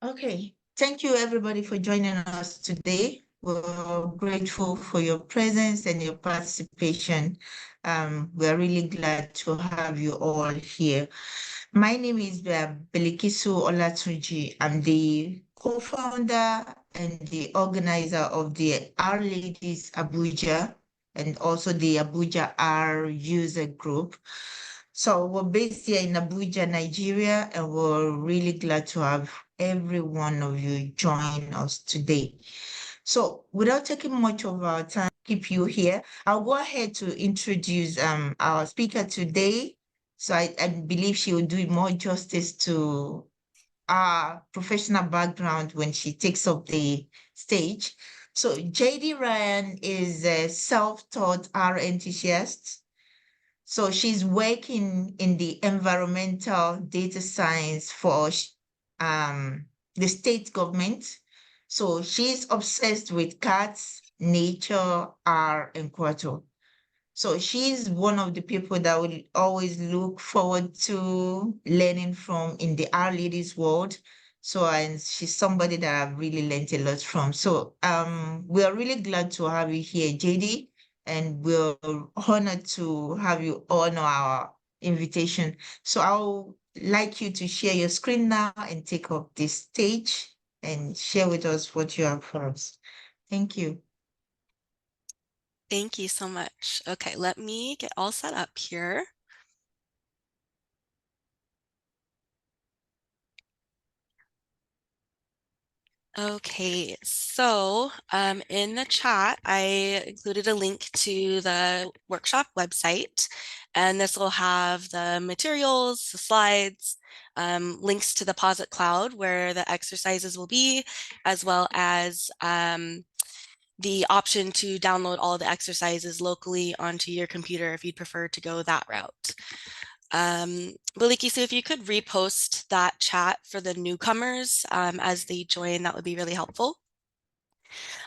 Okay, thank you everybody for joining us today. We're grateful for your presence and your participation. We're really glad to have you all here. My name is Belikisu Olatunji. I'm the co-founder and the organizer of the Our Ladies Abuja and also the Abuja R user group. So we're based here in Abuja, Nigeria, and we're really glad to have every one of you join us today. So without taking much of our time, keep you here, I'll go ahead to introduce our speaker today. So I believe she will do more justice to our professional background when she takes up the stage. So Jadey Ryan is a self-taught R enthusiast. So she's working in the environmental data science for the state government. So she's obsessed with cats, nature, R, and Quarto. So she's one of the people that will always look forward to learning from in the Our Ladies world. So, and she's somebody that I've really learned a lot from. So we are really glad to have you here, JD, and we're honored to have you honor our invitation. So I'll like you to share your screen now and take up this stage and share with us what you have for us. Thank you. Thank you so much. Okay, let me get all set up here. Okay, so in the chat, I included a link to the workshop website, and this will have the materials, the slides, links to the Posit Cloud where the exercises will be, as well as the option to download all the exercises locally onto your computer if you'd prefer to go that route. Baliki, so if you could repost that chat for the newcomers as they join, that would be really helpful.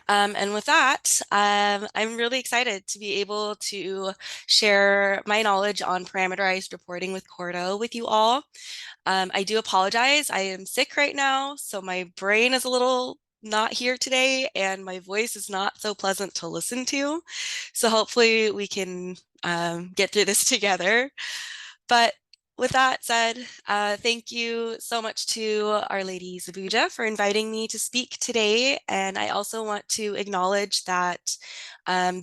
And with that, I'm really excited to be able to share my knowledge on parameterized reporting with Quarto with you all. I do apologize. I am sick right now, so my brain is a little not here today and my voice is not so pleasant to listen to. So hopefully we can get through this together. But with that said, thank you so much to Our Ladies Abuja for inviting me to speak today. And I also want to acknowledge that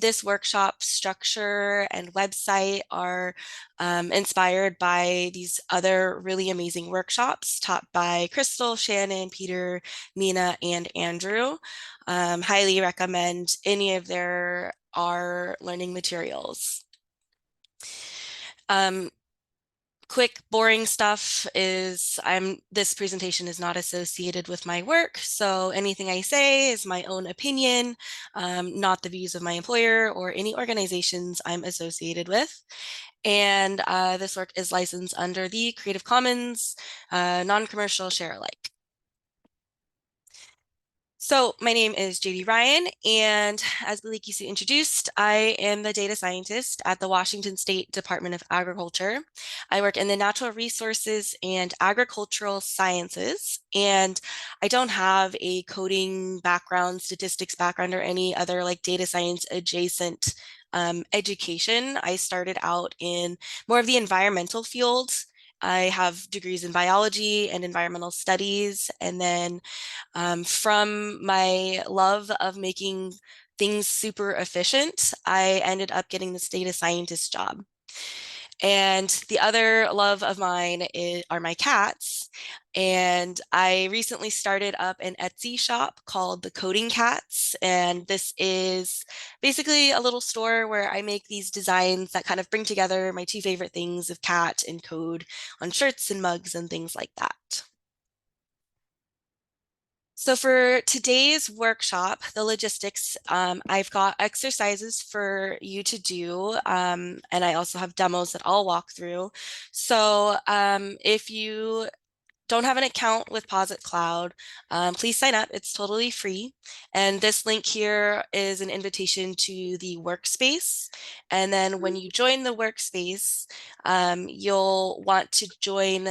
this workshop structure and website are inspired by these other really amazing workshops taught by Crystal, Shannon, Peter, Mina, and Andrew. Highly recommend any of their R learning materials. Quick, boring stuff is this presentation is not associated with my work. So anything I say is my own opinion, not the views of my employer or any organizations I'm associated with. And this work is licensed under the Creative Commons non-commercial share alike. So my name is Jadey Ryan, and as Balikisu introduced, I am the data scientist at the Washington State Department of Agriculture. I work in the natural resources and agricultural sciences, and I don't have a coding background, statistics background, or any other like data science adjacent education. I started out in more of the environmental field. I have degrees in biology and environmental studies, and then from my love of making things super efficient, I ended up getting this data scientist job. And the other love of mine are my cats. And I recently started up an Etsy shop called The Coding Cats. And this is basically a little store where I make these designs that kind of bring together my two favorite things of cat and code on shirts and mugs and things like that. So for today's workshop, the logistics, I've got exercises for you to do, and I also have demos that I'll walk through. So if you don't have an account with Posit Cloud, please sign up. It's totally free. And this link here is an invitation to the workspace. And then when you join the workspace, you'll want to join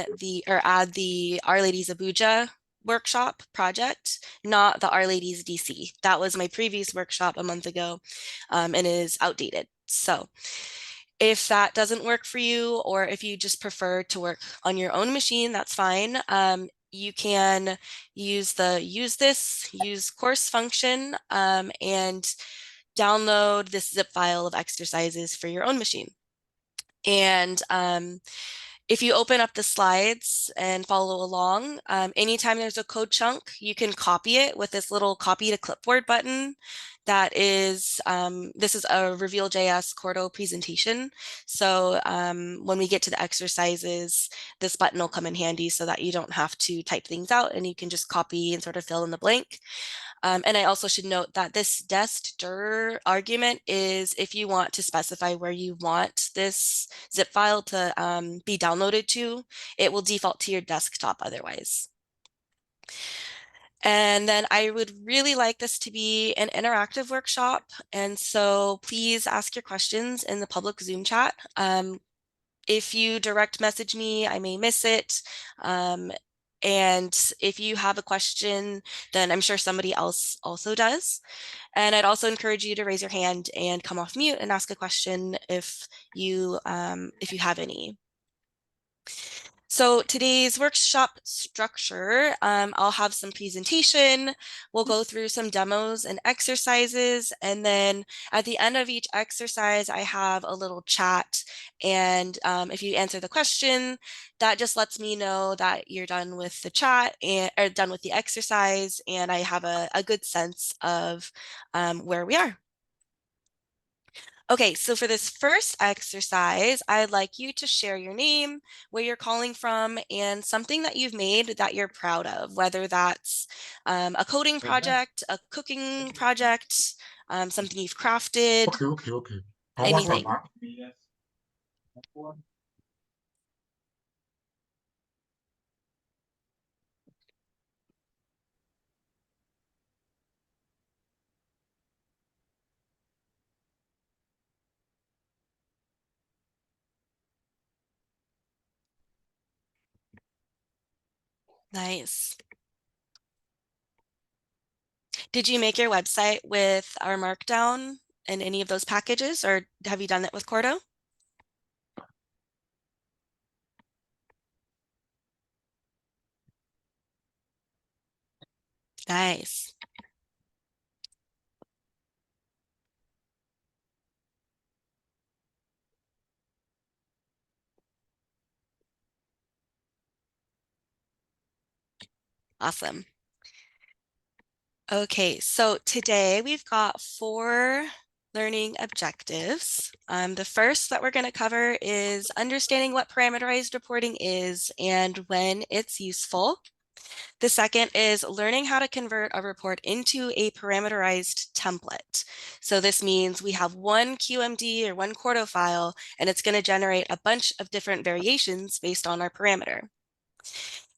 or add the Our Ladies Abuja workshop project, not the Our Ladies DC. That was my previous workshop a month ago, and is outdated. So if that doesn't work for you, or if you just prefer to work on your own machine, that's fine. You can use the use course function and download this zip file of exercises for your own machine. And if you open up the slides and follow along, anytime there's a code chunk, you can copy it with this little copy to clipboard button. That is, this is a Reveal.js Quarto presentation. So when we get to the exercises, this button will come in handy so that you don't have to type things out and you can just copy and sort of fill in the blank. And I also should note that this dest dir argument is if you want to specify where you want this zip file to be downloaded to, it will default to your desktop otherwise. And then I would really like this to be an interactive workshop. And so please ask your questions in the public Zoom chat. If you direct message me, I may miss it. And if you have a question, then I'm sure somebody else also does. And I'd also encourage you to raise your hand and come off mute and ask a question if you have any. So today's workshop structure, I'll have some presentation, we'll go through some demos and exercises, and then at the end of each exercise, I have a little chat. And if you answer the question, that just lets me know that you're done with the chat or done with the exercise, and I have a good sense of where we are. Okay, so for this first exercise, I'd like you to share your name, where you're calling from, and something that you've made that you're proud of, whether that's a coding project, a cooking project, something you've crafted, Okay. anything. Nice. Did you make your website with our markdown and any of those packages, or have you done that with Quarto? Nice. Awesome. Okay, so today we've got 4 learning objectives. The first that we're going to cover is understanding what parameterized reporting is and when it's useful. The second is learning how to convert a report into a parameterized template. So this means we have one QMD or one Quarto file, and it's going to generate a bunch of different variations based on our parameter.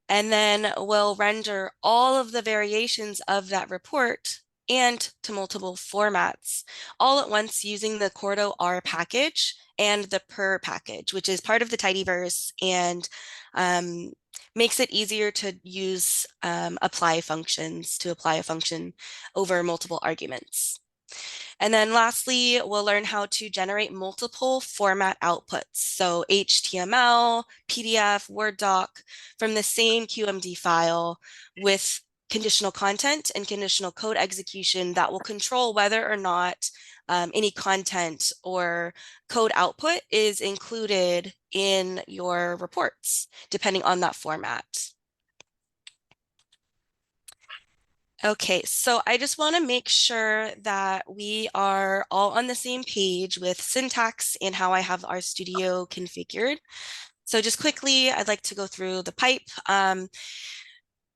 And then we'll render all of the variations of that report and to multiple formats all at once using the Quarto R package and the per package, which is part of the tidyverse and makes it easier to use apply functions to apply a function over multiple arguments. And then lastly, we'll learn how to generate multiple format outputs. So HTML, PDF, Word doc from the same QMD file with conditional content and conditional code execution that will control whether or not any content or code output is included in your reports, depending on that format. Okay, so I just want to make sure that we are all on the same page with syntax and how I have RStudio configured. So just quickly, I'd like to go through the pipe.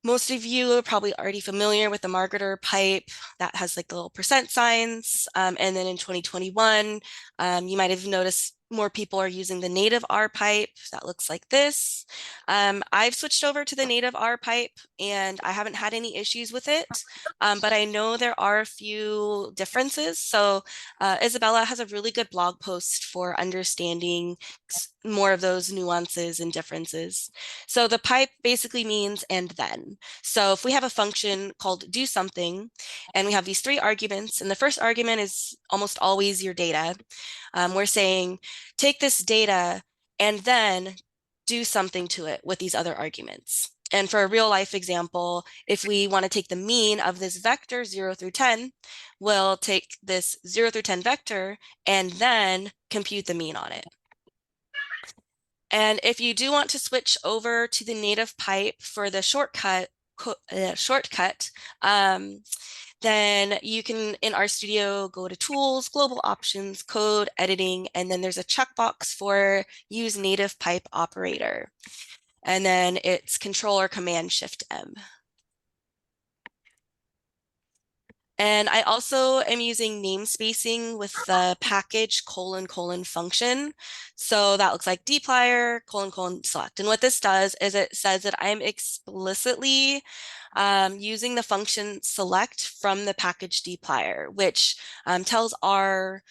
Most of you are probably already familiar with the marketer pipe that has like the little percent signs. And then in 2021, you might have noticed more people are using the native R pipe. That looks like this. I've switched over to the native R pipe and I haven't had any issues with it, but I know there are a few differences. So Isabella has a really good blog post for understanding more of those nuances and differences. So the pipe basically means and then. So if we have a function called do something and we have these three arguments, and the first argument is almost always your data, we're saying take this data and then do something to it with these other arguments. And for a real life example, if we want to take the mean of this vector 0 through 10, we'll take this 0 through 10 vector and then compute the mean on it. And if you do want to switch over to the native pipe for the shortcut, then you can, in RStudio, go to Tools, Global Options, Code, Editing, and then there's a checkbox for Use Native Pipe Operator. And then it's Control or Command Shift M. And I also am using namespacing with the package : function. So that looks like dplyr : select. And what this does is it says that I'm explicitly using the function select from the package dplyr, which tells R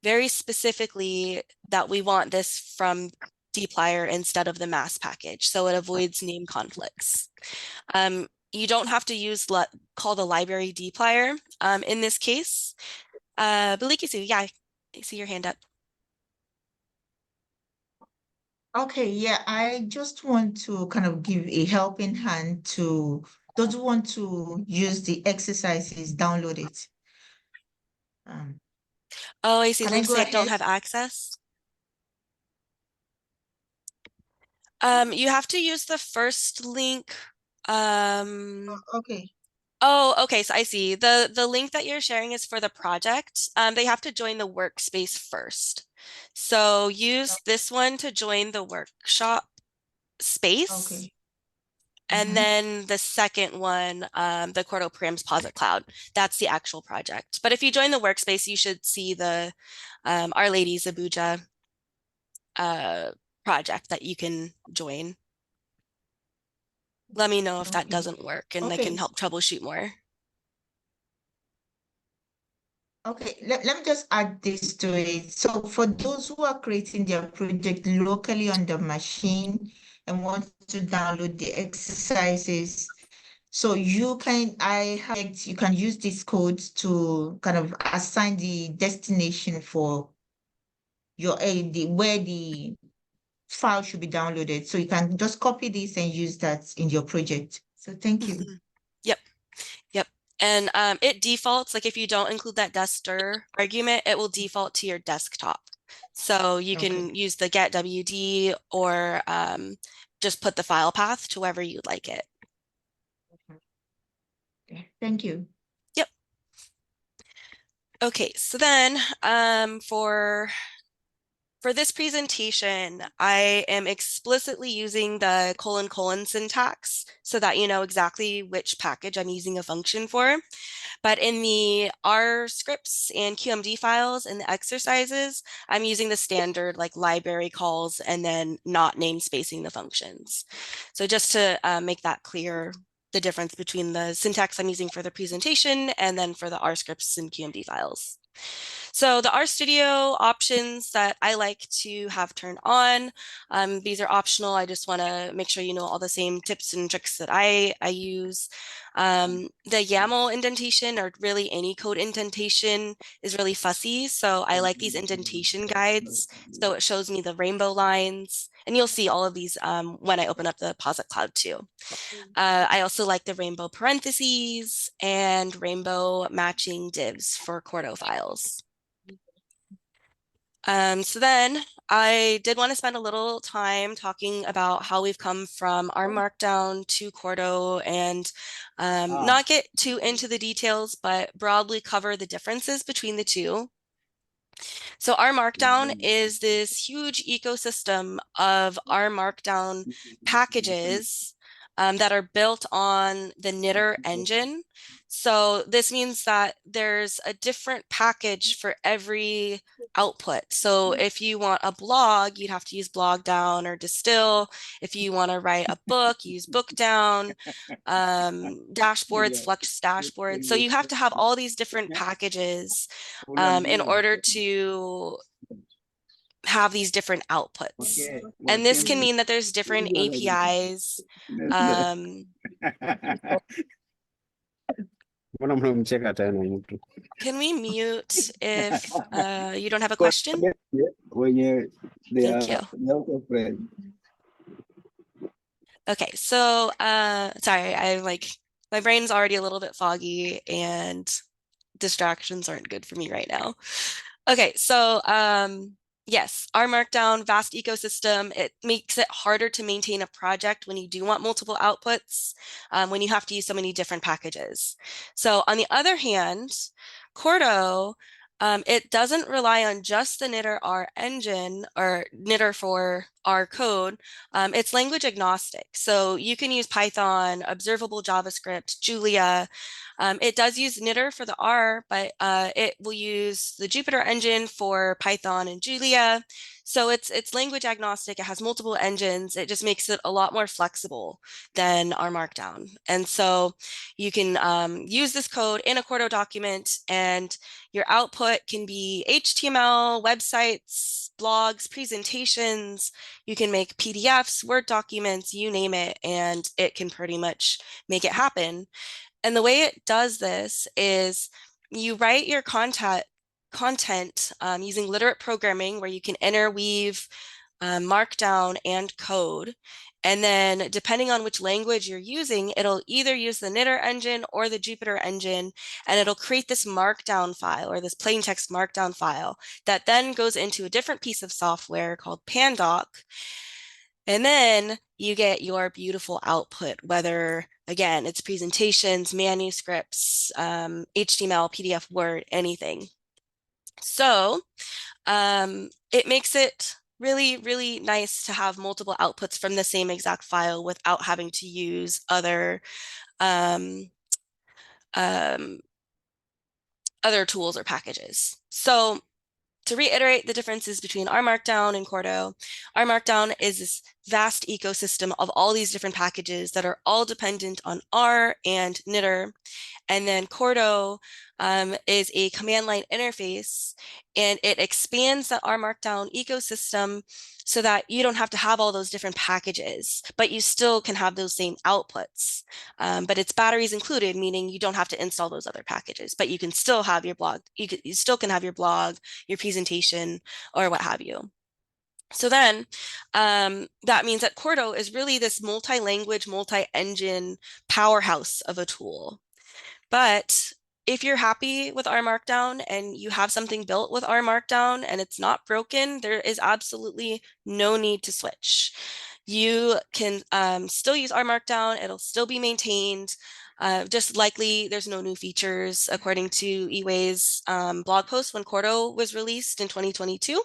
very specifically that we want this from dplyr instead of the mass package. So it avoids name conflicts. You don't have to call the library dplyr in this case. Balikisu, yeah, I see your hand up. Okay, yeah, I just want to kind of give a helping hand to those who want to use the exercises, download it. Oh, I see. Can I Links go say I don't ahead? have access. You have to use the first link. Okay. Oh, okay. So I see. The link that you're sharing is for the project. They have to join the workspace first. So use this one to join the workshop space. Okay. And then the second one, the Quarto Params Posit Cloud, that's the actual project. But if you join the workspace, you should see the Our Ladies Abuja project that you can join. Let me know if that Okay. doesn't work and I can Okay. help troubleshoot more. Okay, let me just add this to it. So for those who are creating their project locally on the machine and want to download the exercises, so you can use these codes to kind of assign the destination for your where the file should be downloaded. So you can just copy this and use that in your project. So thank you. Yep. Yep. And it defaults, like if you don't include that destr argument, it will default to your desktop. So you Okay. can use the getwd or just put the file path to wherever you'd like it. Okay. Thank you. Yep. Okay, so then for this presentation, I am explicitly using the : syntax so that you know exactly which package I'm using a function for. But in the R scripts and QMD files and the exercises, I'm using the standard like library calls and then not namespacing the functions. So just to make that clear, the difference between the syntax I'm using for the presentation and then for the R scripts and QMD files. So the RStudio options that I like to have turned on, these are optional. I just want to make sure you know all the same tips and tricks that I use. The YAML indentation, or really any code indentation, is really fussy. So I like these indentation guides. So it shows me the rainbow lines, and you'll see all of these when I open up the Posit Cloud too. I also like the rainbow parentheses and rainbow matching divs for Quarto files. So then I did want to spend a little time talking about how we've come from our markdown to Quarto and not get too into the details, but broadly cover the differences between the two. So our markdown is this huge ecosystem of our markdown packages that are built on the knitter engine. So this means that there's a different package for every output. So if you want a blog, you'd have to use blog down or distill. If you want to write a book, use book down. Dashboards, Flex dashboards. So you have to have all these different packages in order to have these different outputs. And this can mean that there's different APIs. Can we mute if you don't have a question? Thank you. Okay, so sorry, I'm like, my brain's already a little bit foggy and distractions aren't good for me right now. Okay, so yes, our Markdown vast ecosystem, it makes it harder to maintain a project when you do want multiple outputs, when you have to use so many different packages. So on the other hand, Quarto, it doesn't rely on just the knitr R engine or knitr for R code. It's language agnostic. So you can use Python, observable JavaScript, Julia. It does use knitr for the R, but it will use the Jupyter engine for Python and Julia. So it's language agnostic. It has multiple engines. It just makes it a lot more flexible than our Markdown. And so you can use this code in a Quarto document, and your output can be HTML, websites, blogs, presentations. You can make PDFs, Word documents, you name it, and it can pretty much make it happen. And the way it does this is you write your content using literate programming, where you can interweave Markdown and code. And then depending on which language you're using, it'll either use the knitr engine or the Jupyter engine, and it'll create this Markdown file or this plain text Markdown file that then goes into a different piece of software called Pandoc. And then you get your beautiful output, whether, again, it's presentations, manuscripts, HTML, PDF, Word, anything. So it makes it really, really nice to have multiple outputs from the same exact file without having to use other tools or packages. So to reiterate the differences between our Markdown and Quarto, our Markdown is this vast ecosystem of all these different packages that are all dependent on R and knitr. And then Quarto is a command line interface, and it expands the R Markdown ecosystem so that you don't have to have all those different packages, but you still can have those same outputs. But it's batteries included, meaning you don't have to install those other packages, but you can still have your blog. You still can have your blog, your presentation, or what have you. So then that means that Quarto is really this multi-language, multi-engine powerhouse of a tool. But if you're happy with R Markdown and you have something built with R Markdown and it's not broken, there is absolutely no need to switch. You can still use R Markdown. It'll still be maintained. Just likely there's no new features according to Iwei's blog post when Quarto was released in 2022.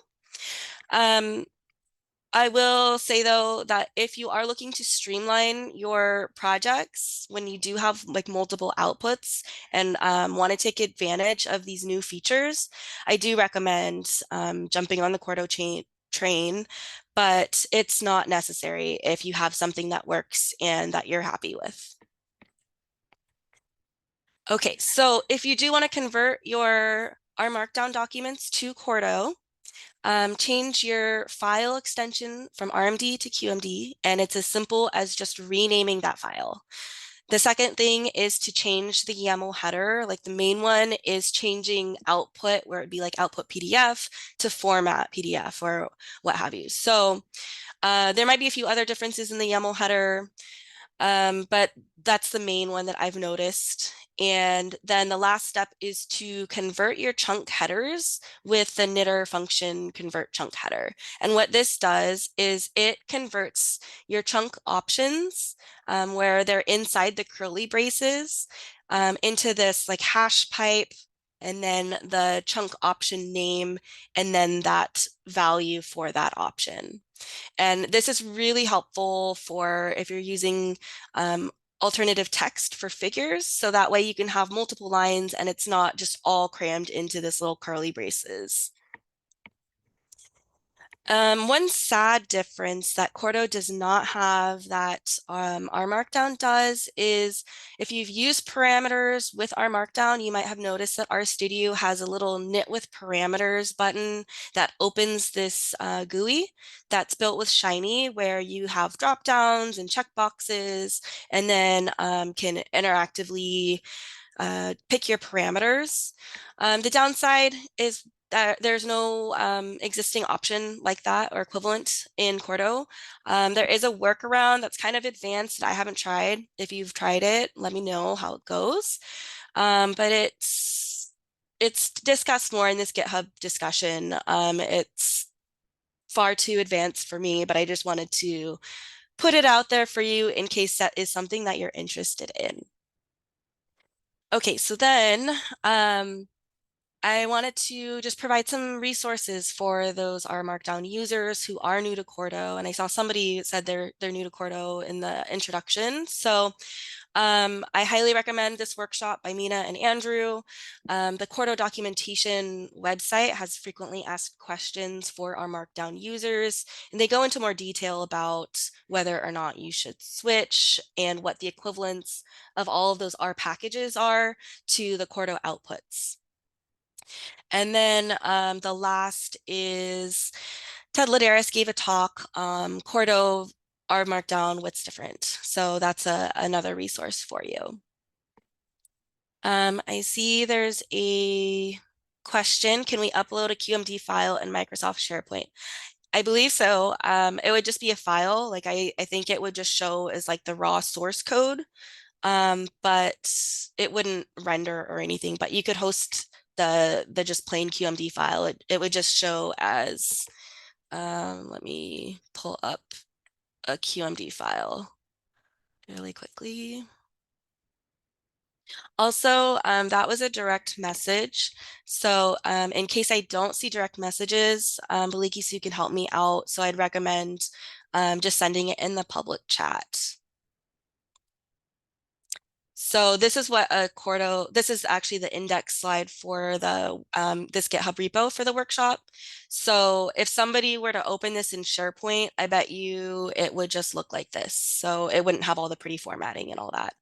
I will say, though, that if you are looking to streamline your projects when you do have like multiple outputs and want to take advantage of these new features, I do recommend jumping on the Quarto train, but it's not necessary if you have something that works and that you're happy with. Okay, so if you do want to convert your R Markdown documents to Quarto, change your file extension from RMD to QMD, and it's as simple as just renaming that file. The second thing is to change the YAML header. Like the main one is changing output, where it'd be like output PDF to format PDF or what have you. So there might be a few other differences in the YAML header, but that's the main one that I've noticed. And then the last step is to convert your chunk headers with the knitr function convert chunk header. And what this does is it converts your chunk options where they're inside the curly braces into this like hash pipe, and then the chunk option name, and then that value for that option. And this is really helpful for if you're using alternative text for figures. So that way you can have multiple lines and it's not just all crammed into this little curly braces. One sad difference that Quarto does not have that our Markdown does is if you've used parameters with our Markdown, you might have noticed that RStudio has a little knit with parameters button that opens this GUI that's built with Shiny, where you have drop downs and checkboxes, and then can interactively pick your parameters. The downside is that there's no existing option like that or equivalent in Quarto. There is a workaround that's kind of advanced that I haven't tried. If you've tried it, let me know how it goes. But it's discussed more in this GitHub discussion. It's far too advanced for me, but I just wanted to put it out there for you in case that is something that you're interested in. Okay, so then I wanted to just provide some resources for those R Markdown users who are new to Quarto. And I saw somebody said they're new to Quarto in the introduction. So I highly recommend this workshop by Mina and Andrew. The Quarto documentation website has frequently asked questions for our Markdown users, and they go into more detail about whether or not you should switch and what the equivalents of all of those R packages are to the Quarto outputs. And then the last is Ted Ladaris gave a talk, Quarto R Markdown, what's different? So that's another resource for you. I see there's a question. Can we upload a QMD file in Microsoft SharePoint? I believe so. It would just be a file. Like I think it would just show as like the raw source code, but it wouldn't render or anything. But you could host the just plain QMD file. It would just show as, let me pull up a QMD file really quickly. Also, that was a direct message. So in case I don't see direct messages, Baliki Sue can help me out. So I'd recommend just sending it in the public chat. So this is what a Quarto, this is actually the index slide for the this GitHub repo for the workshop. So if somebody were to open this in SharePoint, I bet you it would just look like this. So it wouldn't have all the pretty formatting and all that.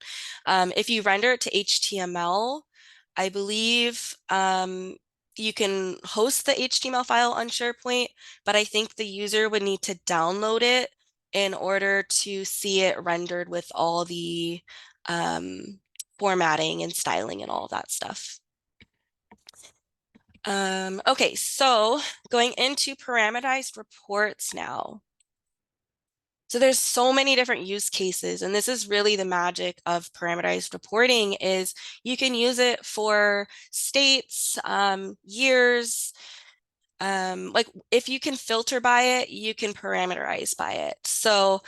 If you render it to HTML, I believe you can host the HTML file on SharePoint, but I think the user would need to download it in order to see it rendered with all the formatting and styling and all of that stuff. Okay, so going into parameterized reports now. So there's so many different use cases, and this is really the magic of parameterized reporting is you can use it for states, years, like if you can filter by it, you can parameterize by it. So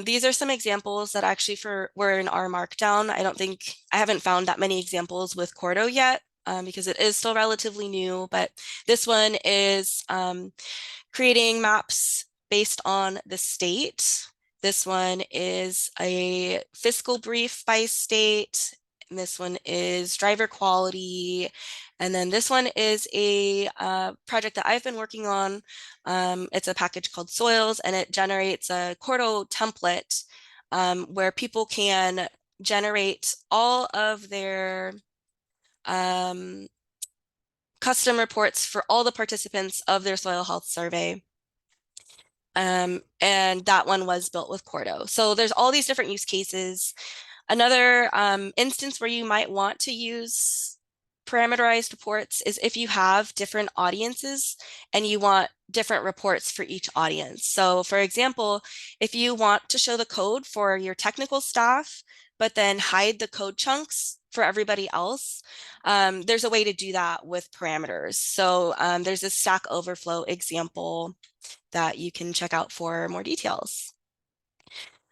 these are some examples that actually were in our Markdown. I haven't found that many examples with Quarto yet because it is still relatively new, but this one is creating maps based on the state. This one is a fiscal brief by state. And this one is driver quality. And then this one is a project that I've been working on. It's a package called Soils, and it generates a Quarto template where people can generate all of their custom reports for all the participants of their soil health survey. And that one was built with Quarto. So there's all these different use cases. Another instance where you might want to use parameterized reports is if you have different audiences and you want different reports for each audience. So for example, if you want to show the code for your technical staff, but then hide the code chunks for everybody else, there's a way to do that with parameters. So there's a Stack Overflow example that you can check out for more details.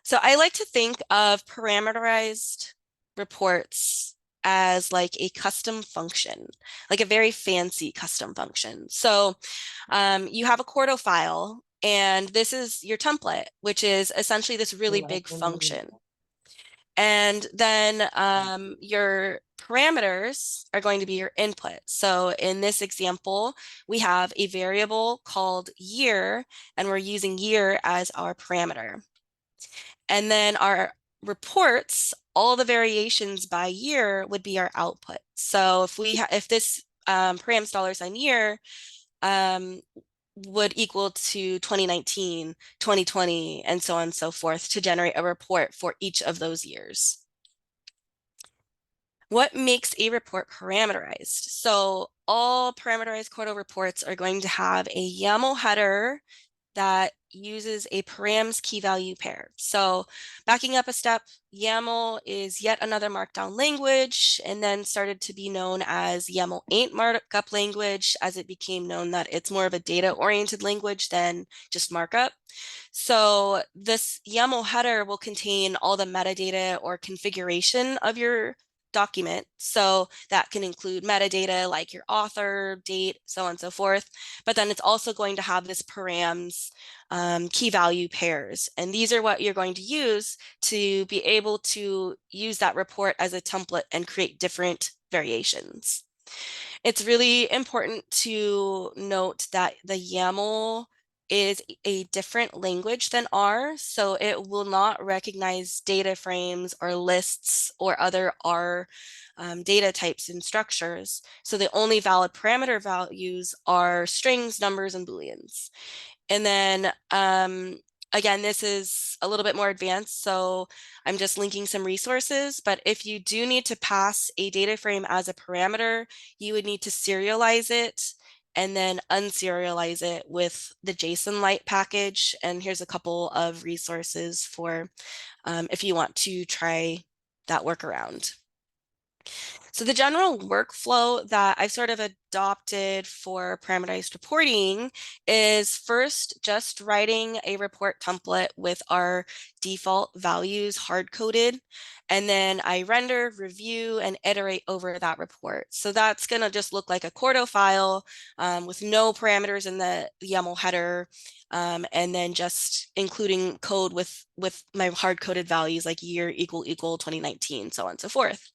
So I like to think of parameterized reports as like a custom function, like a very fancy custom function. So you have a Quarto file And this is your template, which is essentially this really big function. And then your parameters are going to be your input. So in this example, we have a variable called year, and we're using year as our parameter. And then our reports, all the variations by year would be our output. So if this params $year would equal to 2019, 2020, and so on and so forth to generate a report for each of those years. What makes a report parameterized? So all parameterized Quarto reports are going to have a YAML header that uses a params key value pair. So backing up a step, YAML is yet another markdown language, and then started to be known as YAML ain't markup language, as it became known that it's more of a data-oriented language than just markup. So this YAML header will contain all the metadata or configuration of your document. So that can include metadata like your author, date, so on and so forth. But then it's also going to have this params key value pairs. And these are what you're going to use to be able to use that report as a template and create different variations. It's really important to note that the YAML is a different language than R, so it will not recognize data frames or lists or other R data types and structures. So the only valid parameter values are strings, numbers, and Booleans. And then again, this is a little bit more advanced, so I'm just linking some resources, but if you do need to pass a data frame as a parameter, you would need to serialize it and then unserialize it with the JSON-Lite package. And here's a couple of resources for if you want to try that workaround. So the general workflow that I've sort of adopted for parameterized reporting is first just writing a report template with our default values hard-coded, and then I render, review, and iterate over that report. So that's going to just look like a Quarto file with no parameters in the YAML header, and then just including code with my hard-coded values like year equal 2019, so on and so forth.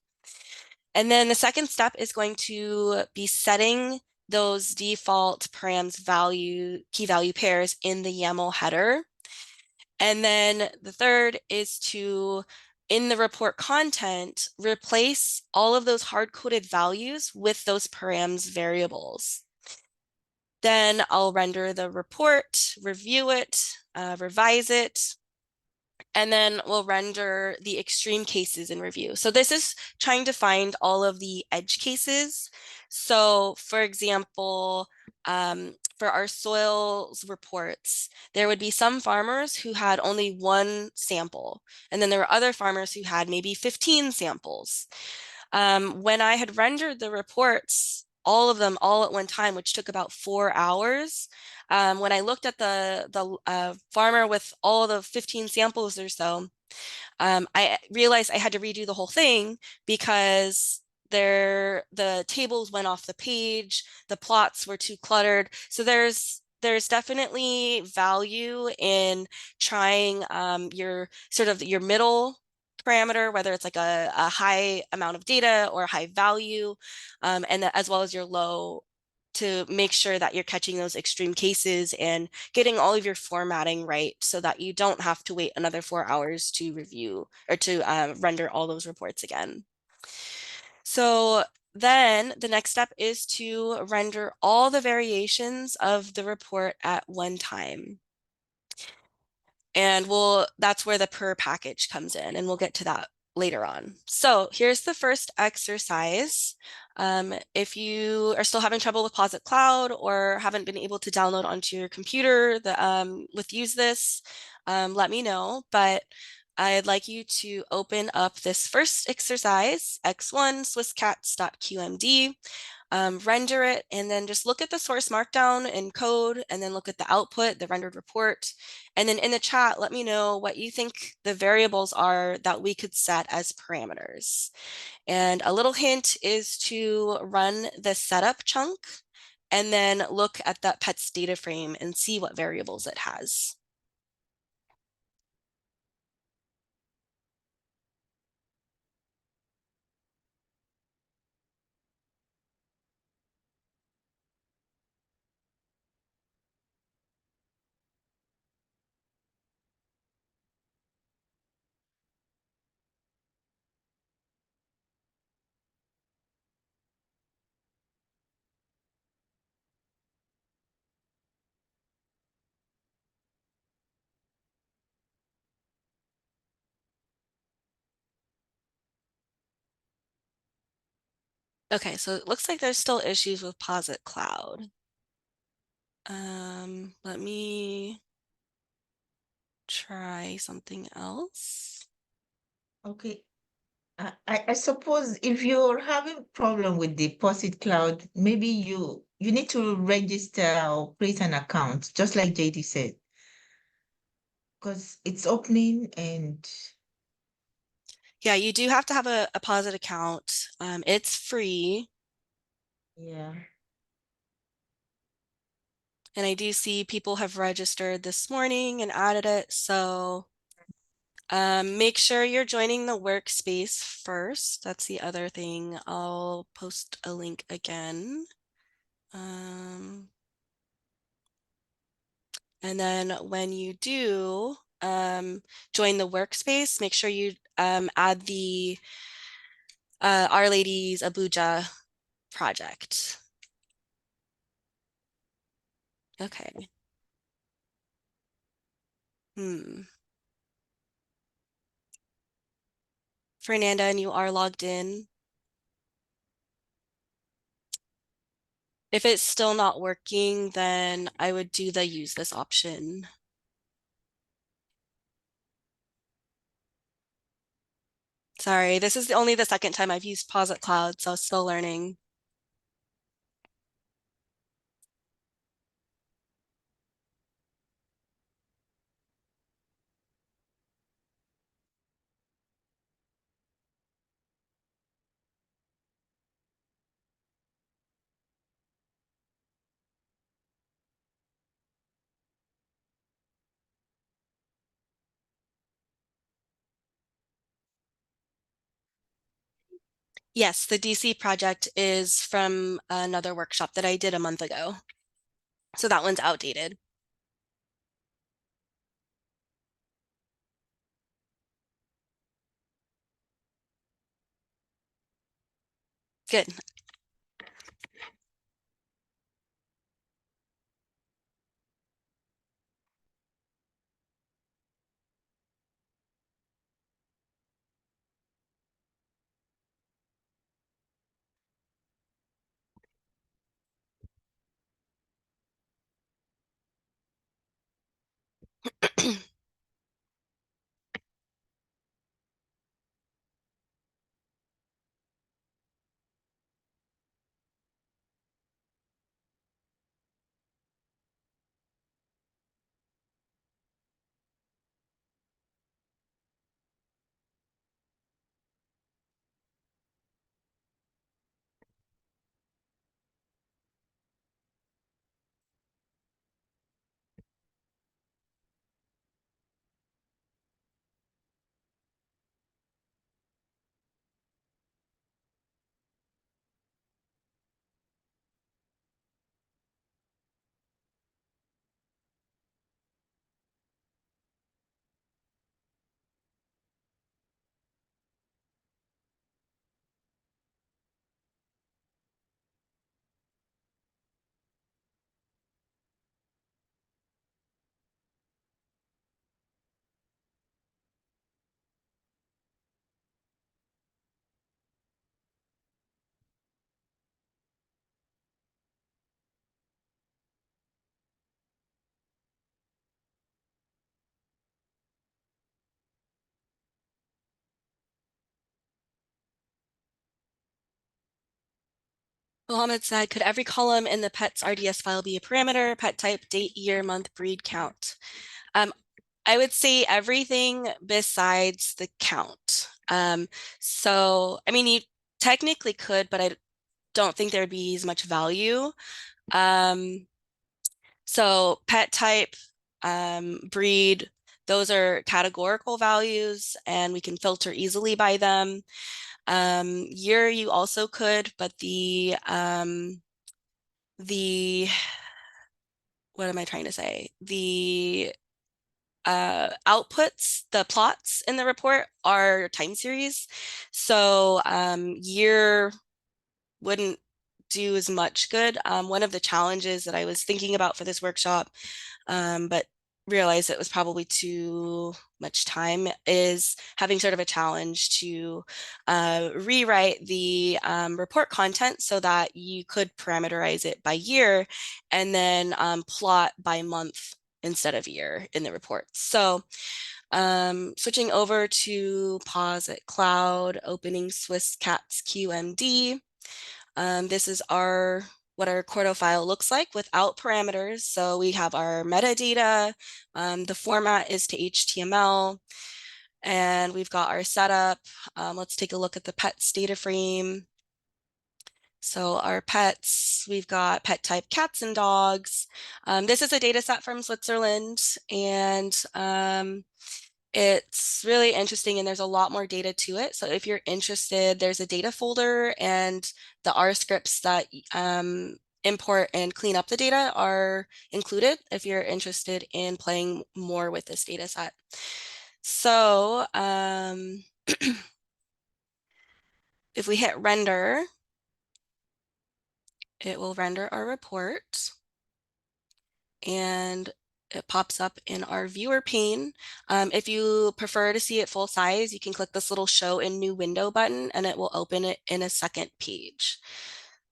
And then the second step is going to be setting those default params key value pairs in the YAML header. And then the third is to, in the report content, replace all of those hard-coded values with those params variables. Then I'll render the report, review it, revise it, and then we'll render the extreme cases in review. So this is trying to find all of the edge cases. So for example, for our soils reports, there would be some farmers who had only one sample, and then there were other farmers who had maybe 15 samples. When I had rendered the reports, all of them all at one time, which took about 4 hours, when I looked at the farmer with all the 15 samples or so, I realized I had to redo the whole thing because the tables went off the page, the plots were too cluttered. So there's definitely value in trying your sort of your middle parameter, whether it's like a high amount of data or a high value, and as well as your low, to make sure that you're catching those extreme cases and getting all of your formatting right so that you don't have to wait another 4 hours to review or to render all those reports again. So then the next step is to render all the variations of the report at one time. And that's where the per package comes in, and we'll get to that later on. So here's the first exercise. If you are still having trouble with Posit Cloud or haven't been able to download onto your computer with Use This, let me know. But I'd like you to open up this first exercise, x1 swisscats.qmd, render it, and then just look at the source markdown and code, and then look at the output, the rendered report. And then in the chat, let me know what you think the variables are that we could set as parameters. And a little hint is to run the setup chunk and then look at that pet's data frame and see what variables it has. Okay, so it looks like there's still issues with Posit Cloud. Let me try something else. Okay. I suppose if you're having problem with the Deposit Cloud, maybe you need to register or create an account, just like JD said, because it's opening and Yeah, you do have to have a Posit account. It's free. yeah. And I do see people have registered this morning and added it. So make sure you're joining the workspace first. That's the other thing. I'll post a link again. And then when you do join the workspace, make sure you add the Our Lady's Abuja project. Okay. Fernanda, and you are logged in. If it's still not working, then I would do the use this option. Sorry, this is only the second time I've used Posit Cloud, so still learning. Yes, the DC project is from another workshop that I did a month ago. So that one's outdated. Good. Mohammed said, could every column in the pet's RDS file be a parameter, pet type, date, year, month, breed, count? I would say everything besides the count. So, I mean, you technically could, but I don't think there would be as much value. So pet type, breed, those are categorical values and we can filter easily by them. Year you also could, but what am I trying to say? The outputs, the plots in the report are time series. So year wouldn't do as much good. One of the challenges that I was thinking about for this workshop, but realized it was probably too much time, is having sort of a challenge to rewrite the report content so that you could parameterize it by year and then plot by month instead of year in the report. So switching over to Posit Cloud, opening Swiss Cats QMD. This is what our Quarto file looks like without parameters. So we have our metadata, the format is to HTML, and we've got our setup. Let's take a look at the pets data frame. So our pets, we've got pet type cats and dogs. This is a data set from Switzerland, and it's really interesting and there's a lot more data to it. So if you're interested, there's a data folder and the R scripts that import and clean up the data are included if you're interested in playing more with this data set. So if we hit render, it will render our report. And it pops up in our viewer pane. If you prefer to see it full size, you can click this little show in new window button and it will open it in a second page.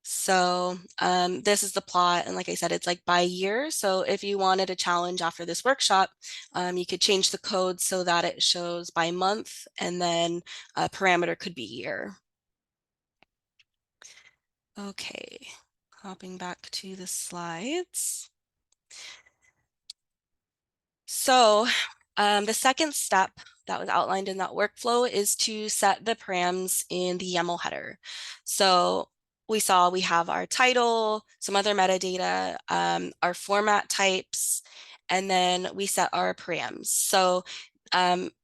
So this is the plot. And like I said, it's like by year. So if you wanted a challenge after this workshop, you could change the code so that it shows by month and then a parameter could be year. Okay, hopping back to the slides. So the second step that was outlined in that workflow is to set the params in the YAML header. So we have our title, some other metadata, our format types, and then we set our params. So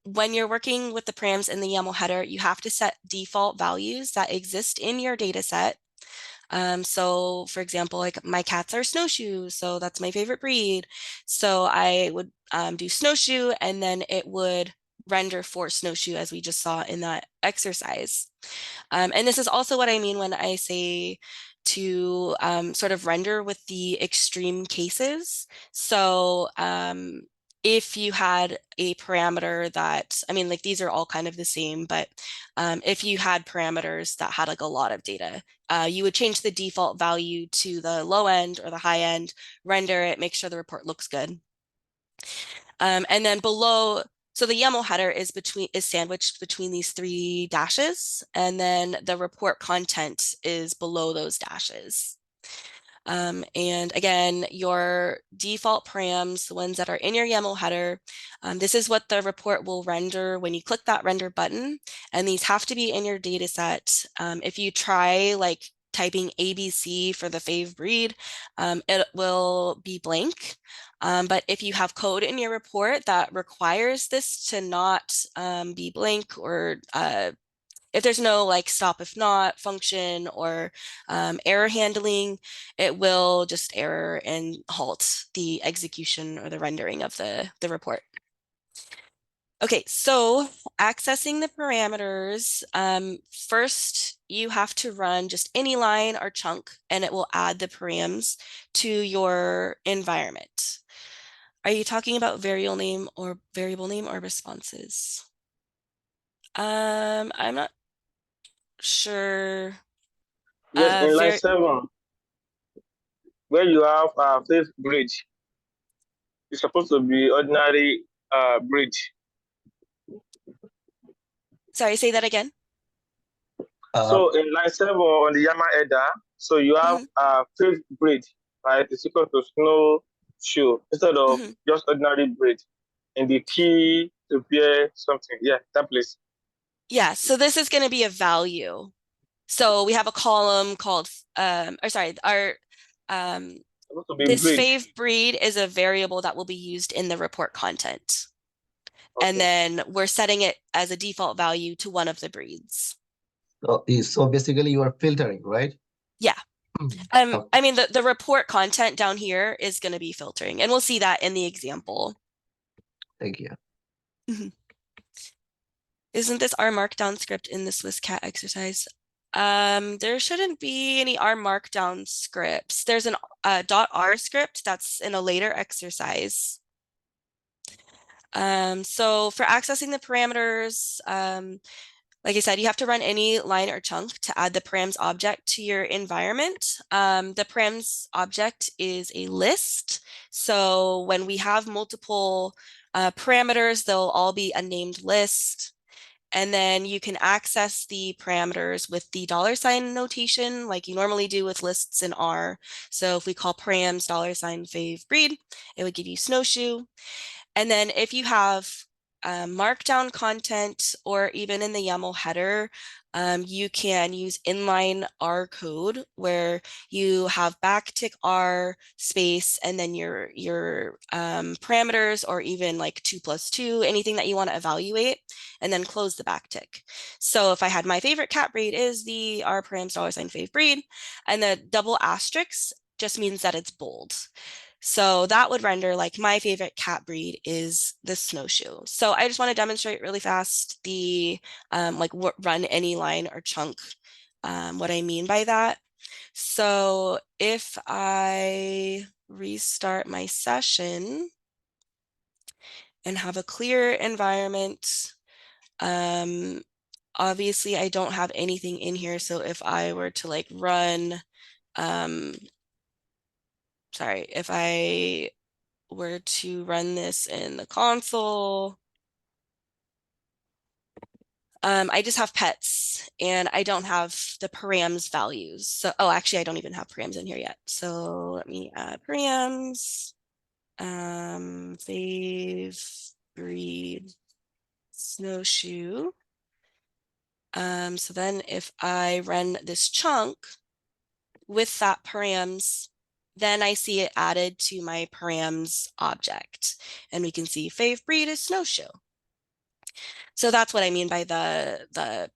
when you're working with the params in the YAML header, you have to set default values that exist in your data set. So for example, like my cats are snowshoes, so that's my favorite breed. So I would do snowshoe and then it would render for snowshoe as we just saw in that exercise. And this is also what I mean when I say to sort of render with the extreme cases. So if you had a parameter that, I mean, like these are all kind of the same, but if you had parameters that had like a lot of data, you would change the default value to the low end or the high end, render it, make sure the report looks good. And then below, so the YAML header is sandwiched between these three dashes, and then the report content is below those dashes. And again, your default params, the ones that are in your YAML header, this is what the report will render when you click that render button. And these have to be in your data set. If you try like typing ABC for the fave breed, it will be blank. But if you have code in your report that requires this to not be blank, or if there's no like stop if not function or error handling, it will just error and halt the execution or the rendering of the report. Okay, so accessing the parameters, first you have to run just any line or chunk and it will add the params to your environment. Are you talking about variable name or responses? I'm not sure. Yes, in line 7, where you have fifth bridge, it's supposed to be ordinary bridge. Sorry, say that again. So in line 7 on the YAML header, so you have fifth bridge, right? It's equal to snowshoe instead of just ordinary bridge. In the key to pair something, yeah, that place. Yeah, so this is going to be a value. So we have a column called, our this fave breed is a variable that will be used in the report content. Okay. And then we're setting it as a default value to one of the breeds. So basically you are filtering, right? Yeah. Okay. I mean, the report content down here is going to be filtering, and we'll see that in the example. Thank you. Isn't this our markdown script in the Swiss cat exercise? There shouldn't be any R markdown scripts. There's an .r script that's in a later exercise. So for accessing the parameters, like I said, you have to run any line or chunk to add the params object to your environment. The params object is a list. So when we have multiple parameters, they'll all be a named list. And then you can access the parameters with the $ notation like you normally do with lists in R. So if we call params $fave breed, it would give you snowshoe. And then if you have markdown content or even in the YAML header, you can use inline R code where you have backtick R space and then your parameters, or even like 2+2, anything that you want to evaluate, and then close the backtick. So if I had my favorite cat breed is the R params $fave breed, and the double asterisk just means that it's bold. So that would render like my favorite cat breed is the snowshoe. So I just want to demonstrate really fast the like run any line or chunk, what I mean by that. So if I restart my session and have a clear environment, obviously I don't have anything in here. So if I were to like run, sorry, if I were to run this in the console, I just have pets and I don't have the params values. So, oh, actually, I don't even have params in here yet. So let me add params, fave breed snowshoe. So then if I run this chunk with that params, then I see it added to my params object, and we can see fave breed is snowshoe. So that's what I mean by the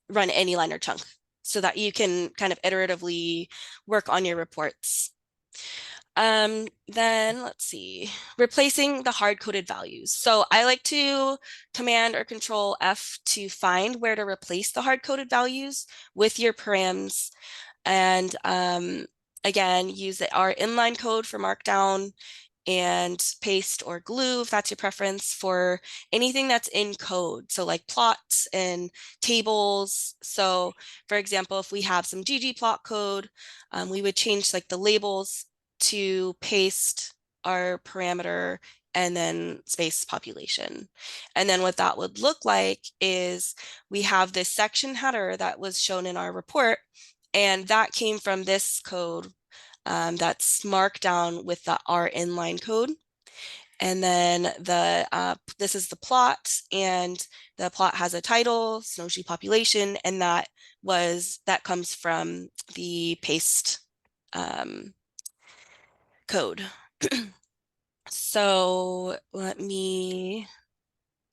run any line or chunk, so that you can kind of iteratively work on your reports. Then let's see, replacing the hard-coded values. So I like to Command or Control F to find where to replace the hard-coded values with your params. And again, use our inline code for markdown, and paste or glue if that's your preference for anything that's in code. So like plots and tables. So for example, if we have some ggplot code, we would change like the labels to paste our parameter and then space population. And then what that would look like is we have this section header that was shown in our report, and that came from this code that's markdown with the R inline code. And then this is the plot, and the plot has a title, snowshoe population, and that comes from the paste code. So let me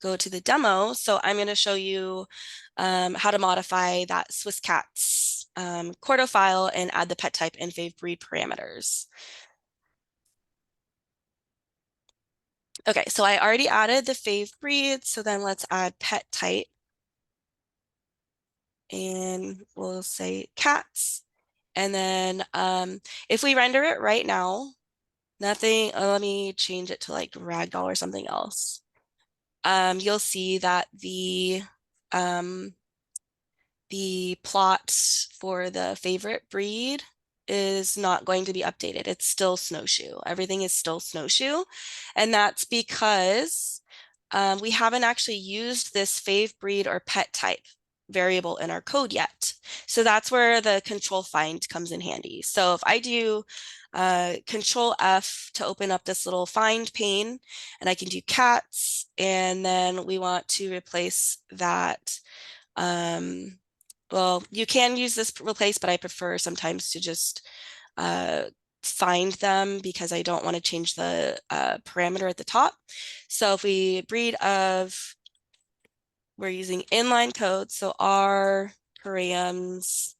go to the demo. So I'm going to show you how to modify that Swiss Cats Quarto file and add the pet type and fave breed parameters. Okay, so I already added the fave breed, so then let's add pet type. And we'll say cats. And then if we render it right now, nothing, let me change it to like ragdoll or something else. You'll see that the plot for the favorite breed is not going to be updated. It's still snowshoe. Everything is still snowshoe. And that's because we haven't actually used this fave breed or pet type variable in our code yet. So that's where the control find comes in handy. So if I do Control F to open up this little find pane, and I can do cats, and then we want to replace that. Well, you can use this replace, but I prefer sometimes to just find them because I don't want to change the parameter at the top. So if we breed of, we're using inline code, so our params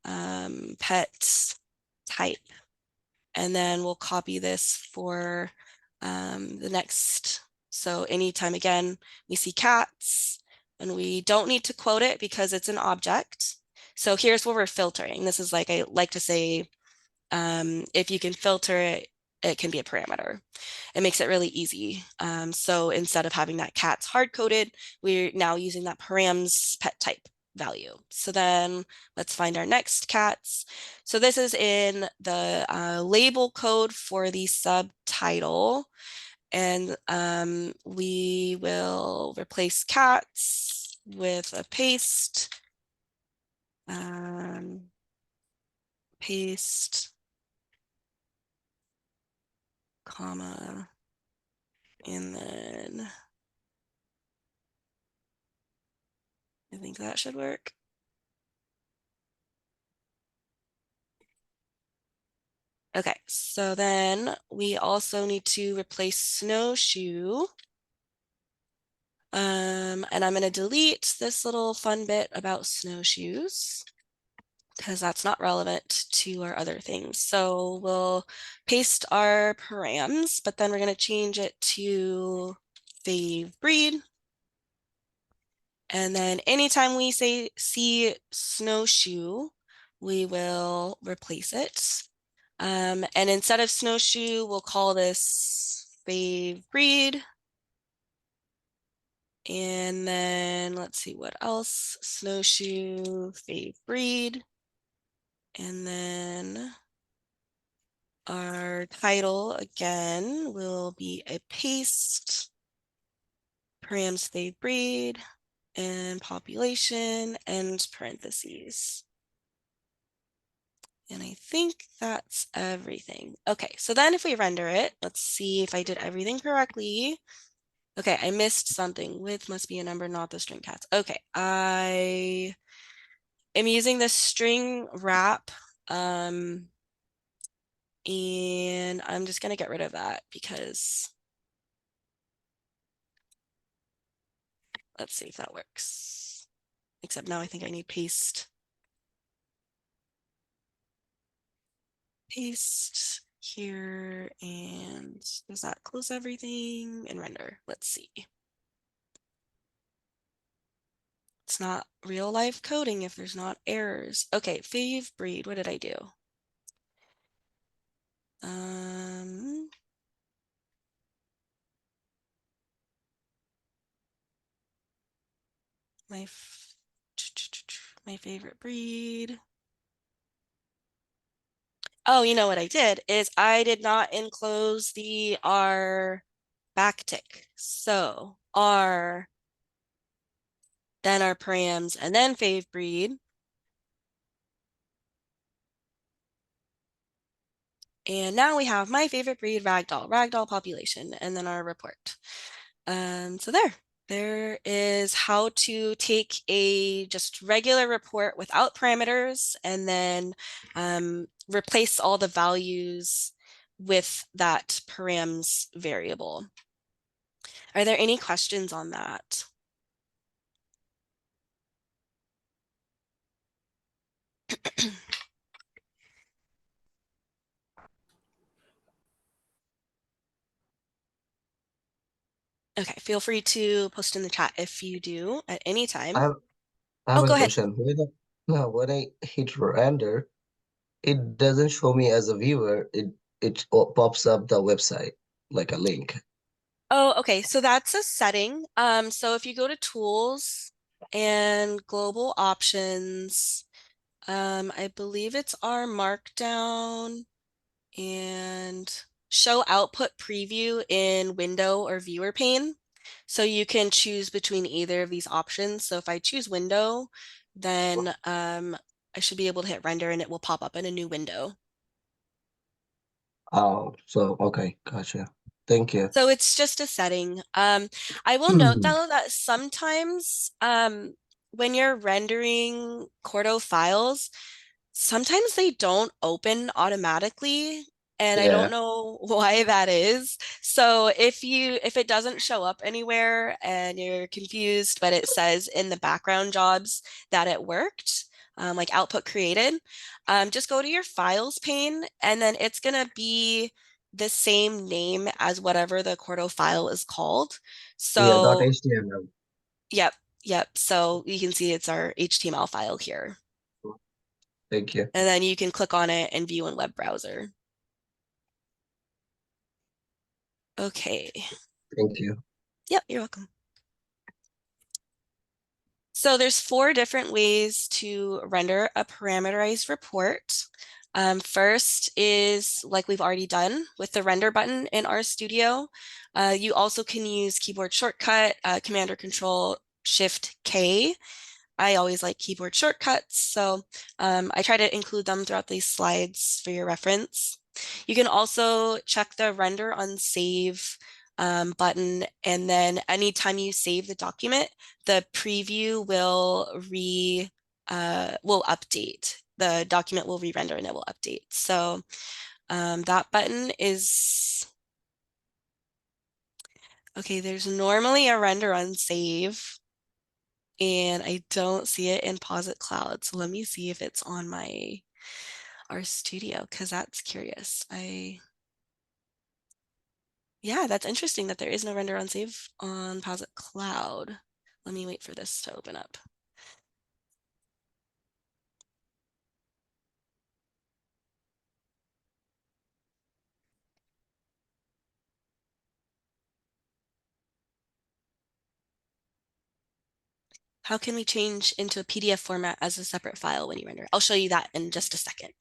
pet type, and then we'll copy this for the next. So anytime again we see cats, and we don't need to quote it because it's an object. So here's where we're filtering. This is like I like to say, if you can filter it, it can be a parameter. It makes it really easy. So instead of having that cat's hard-coded, we're now using that params pet type value. So then let's find our next cats. So this is in the label code for the subtitle. And we will replace cats with a paste. Paste, comma, and then I think that should work. Okay, so then we also need to replace snowshoe. And I'm going to delete this little fun bit about snowshoes because that's not relevant to our other things. So we'll paste our params, but then we're going to change it to fav breed. And then anytime we see snowshoe, we will replace it. And instead of snowshoe, we'll call this fav breed. And then let's see what else. Snowshoe, fav breed. And then our title again will be a paste, params fav breed, and population, and parentheses. And I think that's everything. Okay, so then if we render it, let's see if I did everything correctly. Okay, I missed something. Width must be a number, not the string cats. Okay, I am using this string wrap, and I'm just gonna get rid of that because let's see if that works. Except now I think I need paste. Paste here, and does that close everything and render? Let's see. It's not real life coding if there's not errors. Okay, fav breed, what did I do? My favorite breed. Oh, you know what I did is I did not enclose the R backtick. So R, then our params, and then fav breed. And now we have my favorite breed, ragdoll population, and then our report. So there is how to take a just regular report without parameters and then replace all the values with that params variable. Are there any questions on that? Okay, feel free to post in the chat if you do at any time. I have go a ahead. question. When I hit render, it doesn't show me as a viewer. It pops up the website like a link. Oh, okay. So that's a setting. So if you go to tools and global options, I believe it's our markdown and show output preview in window or viewer pane. So you can choose between either of these options. So if I choose window, then I should be able to hit render and it will pop up in a new window. Oh, so okay, gotcha. Thank you. So it's just a setting. I will note though that sometimes when you're rendering Quarto files, Sometimes they don't open automatically, and I don't Yeah. know why that is. So if it doesn't show up anywhere and you're confused, but it says in the background jobs that it worked, like output created, just go to your files pane, and then it's gonna be the same name as whatever the Quarto file is called. Yeah, So .html. yep, yep. So you can see it's our HTML file here. Thank you. And then you can click on it and view in web browser. Okay. Thank you. Yep, you're welcome. So there's 4 different ways to render a parameterized report. First is like we've already done with the render button in RStudio. You also can use keyboard shortcut, Command or Control Shift K. I always like keyboard shortcuts, so I try to include them throughout these slides for your reference. You can also check the render on save button, and then anytime you save the document, the preview will update. The document will re-render and it will update. So that button is okay. There's normally a render on save, and I don't see it in Posit Cloud. So let me see if it's on my RStudio, because that's curious. Yeah, that's interesting that there is no render on save on Posit Cloud. Let me wait for this to open up. How can we change into a PDF format as a separate file when you render? I'll show you that in just a second.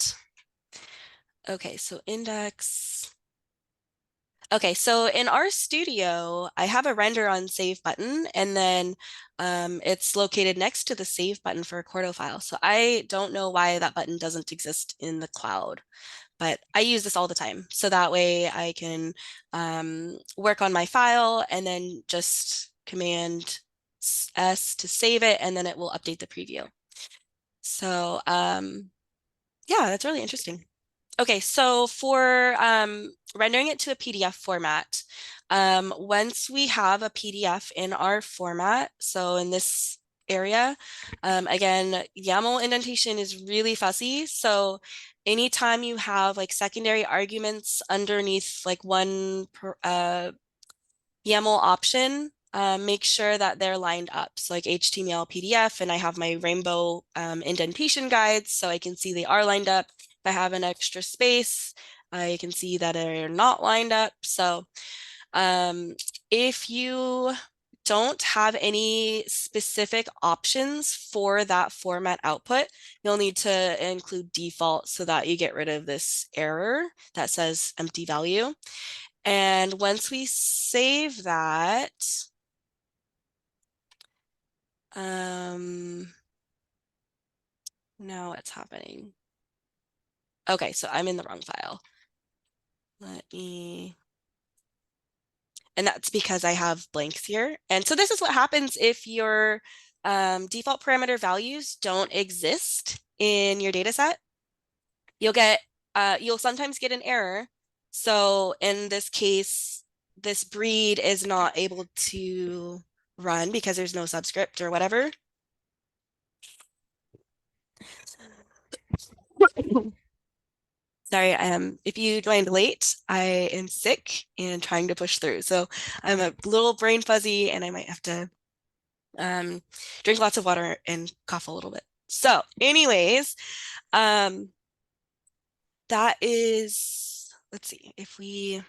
Okay, so index. Okay, so in RStudio, I have a render on save button, and then it's located next to the save button for a Quarto file. So I don't know why that button doesn't exist in the cloud, but I use this all the time. So that way I can work on my file and then just Command S to save it, and then it will update the preview. So yeah, that's really interesting. Okay, so for rendering it to a PDF format, once we have a PDF in our format, so in this area, again, YAML indentation is really fussy. So anytime you have like secondary arguments underneath like one YAML option, make sure that they're lined up. So like HTML PDF, and I have my rainbow indentation guides, so I can see they are lined up. If I have an extra space, I can see that they're not lined up. So if you don't have any specific options for that format output, you'll need to include default so that you get rid of this error that says empty value. And once we save that, now what's happening? Okay, so I'm in the wrong file. And that's because I have blanks here. And so this is what happens if your default parameter values don't exist in your data set. You'll sometimes get an error. So in this case, this breed is not able to run because there's no subscript or whatever. Sorry, if you joined late, I am sick and trying to push through. So I'm a little brain fuzzy, and I might have to drink lots of water and cough a little bit. So anyways, that is, let's see, if we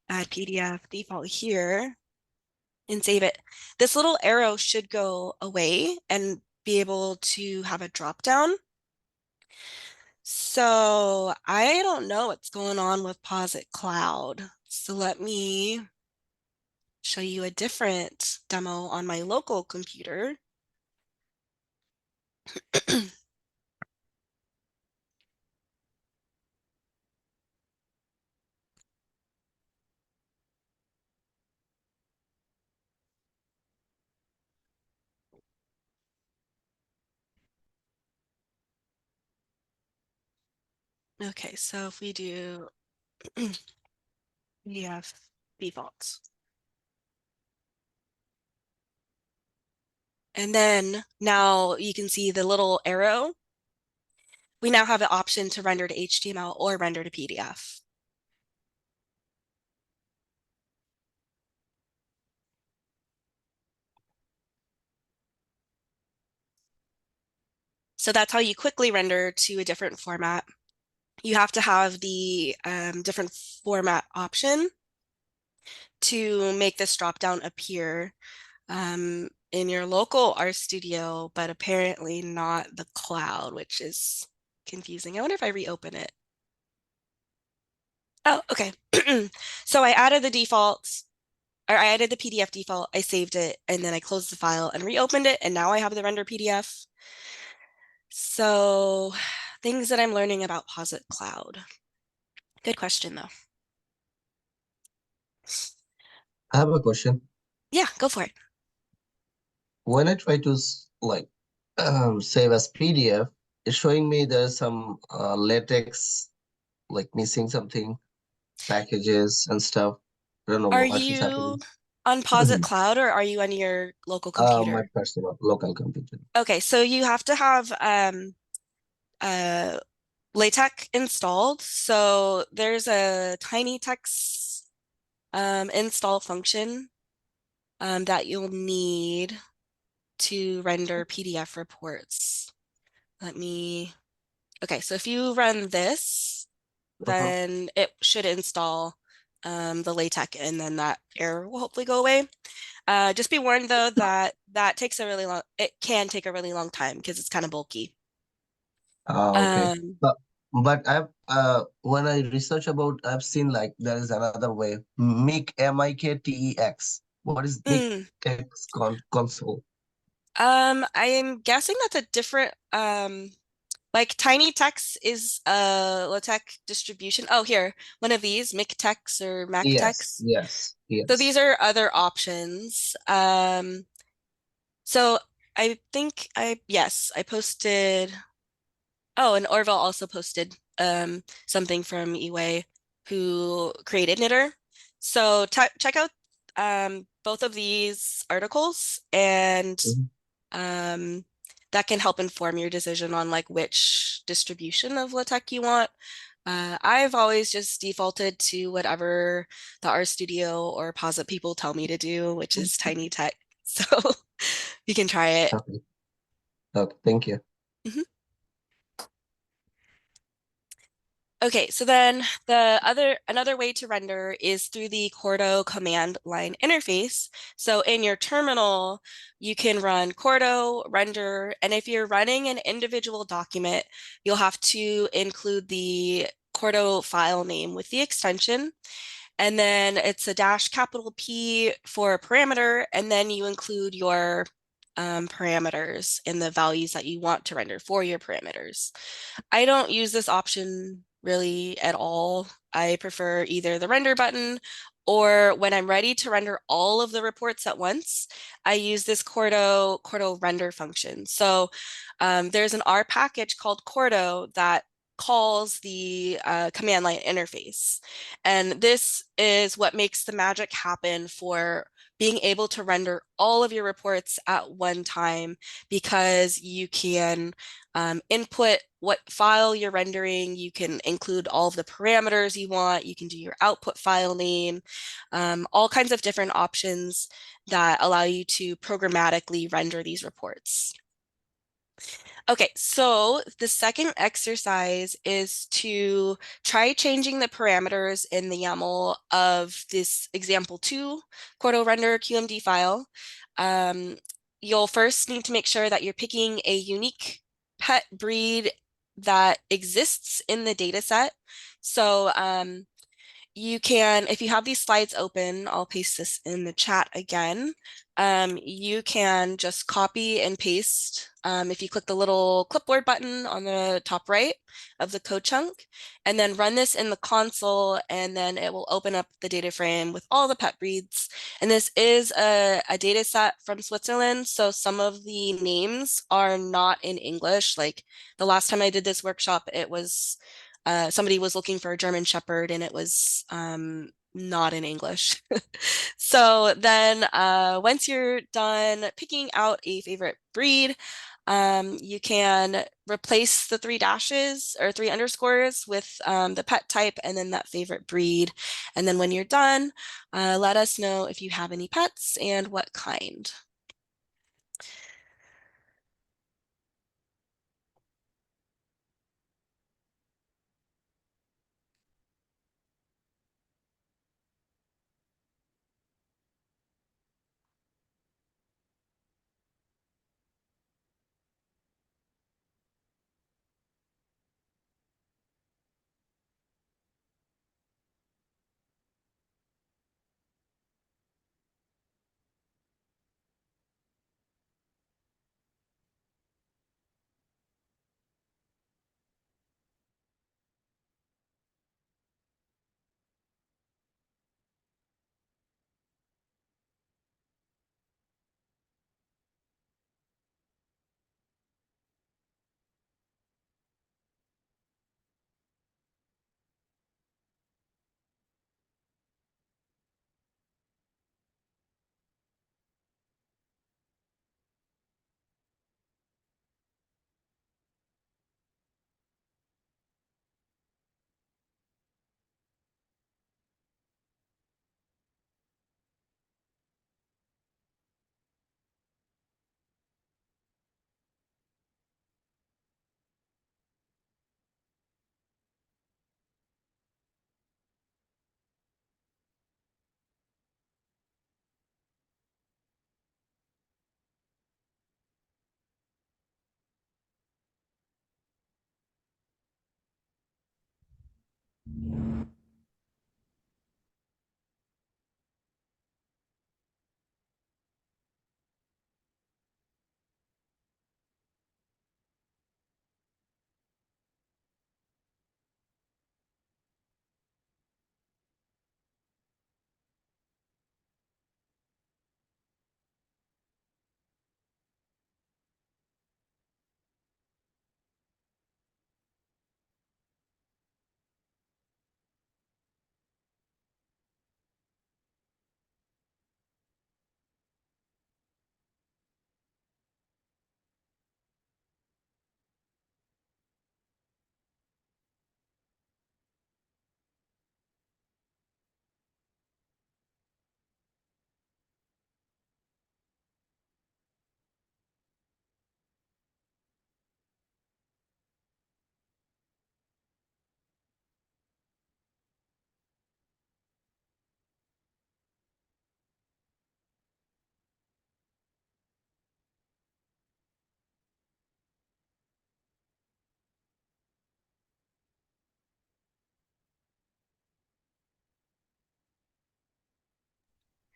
add PDF default here and save it, this little arrow should go away and be able to have a drop down. So I don't know what's going on with Posit Cloud. So let me show you a different demo on my local computer. Okay, so if we do PDF defaults. And then now you can see the little arrow. We now have an option to render to HTML or render to PDF. So that's how you quickly render to a different format. You have to have the different format option to make this dropdown appear in your local RStudio, but apparently not the cloud, which is confusing. I wonder if I reopen it. Oh, okay. So I added the defaults, or I added the PDF default, I saved it, and then I closed the file and reopened it, and now I have the render PDF. So things that I'm learning about Posit Cloud. Good question, though. I have a question. Yeah, go for it. When I try to save as PDF, it's showing me there's some latex like missing something, packages and stuff. I don't know Are what is you happening. on Posit Cloud or are you on your local My computer? personal local computer. Okay, so you have to have LaTeX installed. So there's a tiny text install function that you'll need to render PDF reports. Okay, so if you run this, Uh-huh. then it should install the LaTeX and then that error will hopefully go away. Just be warned though that it can take a really long time because it's kind of bulky. Okay. Um, But when I research about, I've seen like there is another way. Mic, MIKTEX. What is Mic mm, text console? I am guessing that's a different like tiny text is a LaTeX distribution. Oh, here, one of these, MicTeX or Yes, MacTeX. yes, So these yes. are other options. So I think yes, I posted. Oh, and Orville also posted something from Iway who created Knitter. So check out both of these articles and Mhm. um, that can help inform your decision on like which distribution of LaTeX you want. I've always just defaulted to whatever the RStudio or Posit people tell me to do, which is tiny text. So you can try it. Okay. Okay, thank you. Mhm. Okay, so then another way to render is through the Quarto command line interface. So in your terminal, you can run Quarto, render, and if you're running an individual document, you'll have to include the Quarto file name with the extension. And then it's a -P for a parameter, and then you include your parameters and the values that you want to render for your parameters. I don't use this option really at all. I prefer either the render button or when I'm ready to render all of the reports at once, I use this Quarto render function. So there's an R package called Quarto that calls the command line interface. And this is what makes the magic happen for being able to render all of your reports at one time because you can input what file you're rendering. You can include all of the parameters you want. You can do your output file name, all kinds of different options that allow you to programmatically render these reports. Okay, so the second exercise is to try changing the parameters in the YAML of this example2 Quarto render QMD file. You'll first need to make sure that you're picking a unique pet breed that exists in the data set. So you can, if you have these slides open, I'll paste this in the chat again. You can just copy and paste. If you click the little clipboard button on the top right of the code chunk, and then run this in the console, and then it will open up the data frame with all the pet breeds. And this is a data set from Switzerland, so some of the names are not in English. Like the last time I did this workshop, it was somebody was looking for a German Shepherd and it was not in English. So then once you're done picking out a favorite breed, you can replace the 3 dashes or 3 underscores with the pet type and then that favorite breed. And then when you're done, let us know if you have any pets and what kind.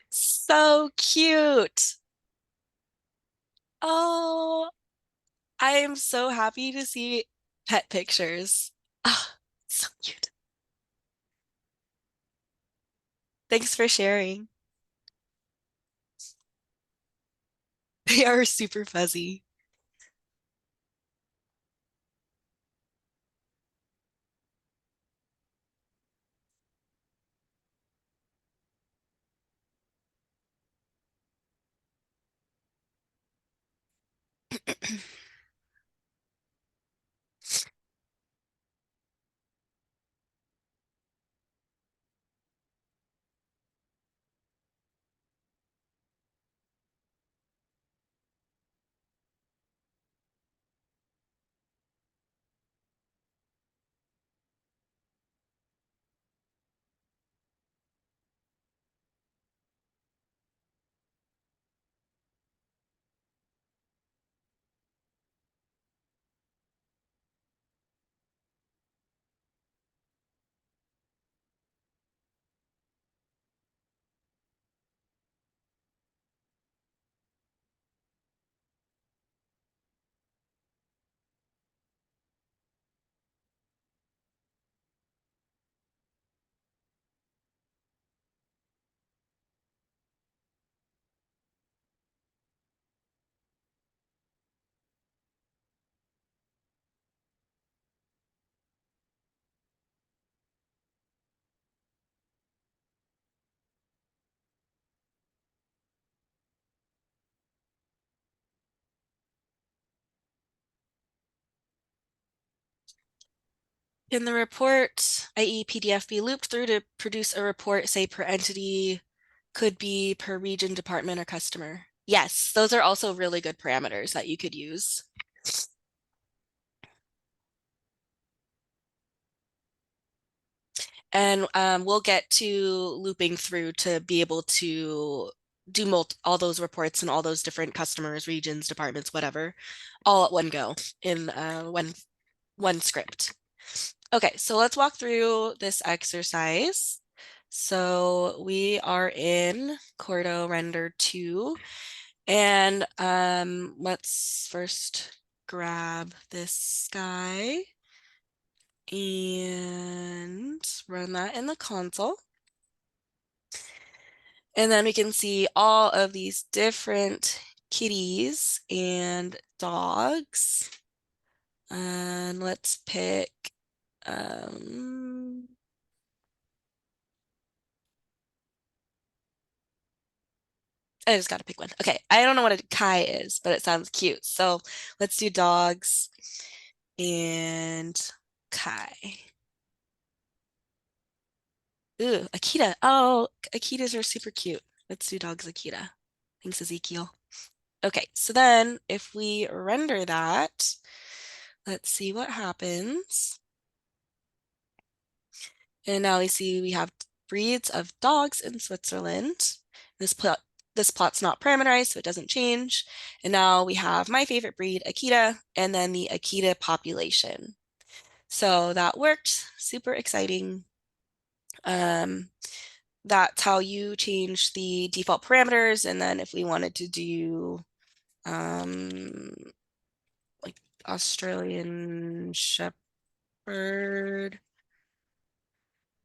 So cute. Oh, I am so happy to see pet pictures. Oh, so cute. Thanks for sharing. They are super fuzzy. Can the report, i.e. PDF, be looped through to produce a report, say per entity, could be per region, department, or customer? Yes, those are also really good parameters that you could use. And we'll get to looping through to be able to do all those reports and all those different customers, regions, departments, whatever, all at one go in one script. Okay, so let's walk through this exercise. So we are in Quarto render 2, and let's first grab this guy and run that in the console. And then we can see all of these different kitties and dogs. And let's pick, I just got to pick one. Okay, I don't know what a Kai is, but it sounds cute. So let's do dogs and Kai. Ooh, Akita. Oh, Akitas are super cute. Let's do dogs Akita. Thanks, Ezekiel. Okay, so then if we render that, let's see what happens. And now we see we have breeds of dogs in Switzerland. This plot's not parameterized, so it doesn't change. And now we have my favorite breed, Akita, and then the Akita population. So that worked, super exciting. That's how you change the default parameters. And then if we wanted to do like Australian Shepherd,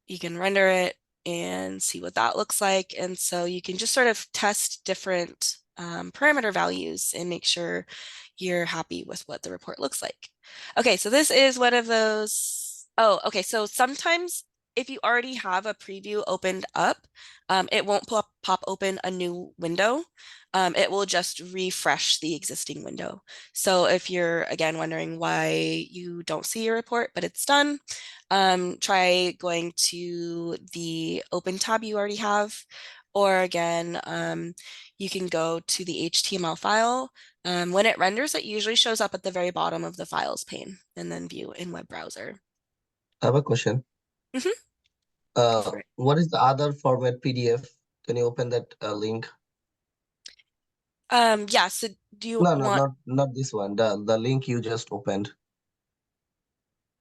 you can render it and see what that looks like. And so you can just sort of test different parameter values and make sure you're happy with what the report looks like. Okay, so this is one of those. Oh, okay, so sometimes if you already have a preview opened up, it won't pop open a new window. It will just refresh the existing window. So if you're, again, wondering why you don't see your report, but it's done, try going to the open tab you already have, or again, you can go to the HTML file. When it renders, it usually shows up at the very bottom of the files pane, and then view in web browser. I have a question. What is the other format PDF? Can you open that link? Yeah, so do you want... not this one, the link you just opened.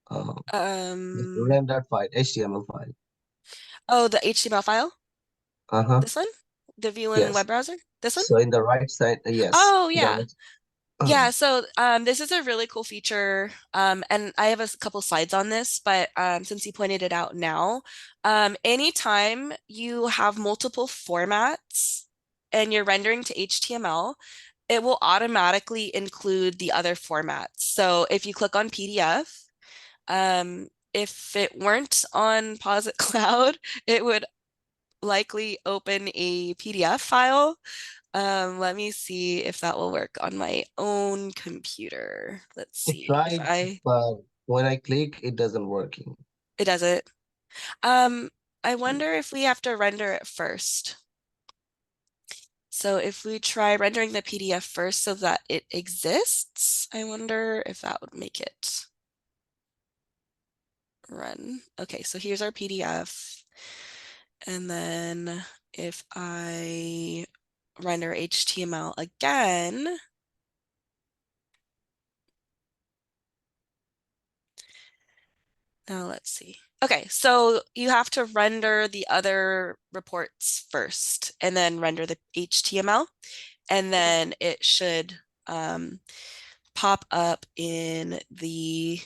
The rendered file, HTML file. Oh, the HTML file? This one? The view in web browser? This one? So in the right side, yes. Oh, yeah. Yeah, so this is a really cool feature, and I have a couple slides on this, but since you pointed it out now, anytime you have multiple formats and you're rendering to HTML, it will automatically include the other formats. So if you click on PDF, if it weren't on Posit Cloud, it would likely open a PDF file. Let me see if that will work on my own computer. Let's see. But when I click, it doesn't work. It doesn't. I wonder if we have to render it first. So if we try rendering the PDF first so that it exists, I wonder if that would make it run. Okay, so here's our PDF. And then if I render HTML again, now let's see. Okay, so you have to render the other reports first and then render the HTML, and then it should pop up in the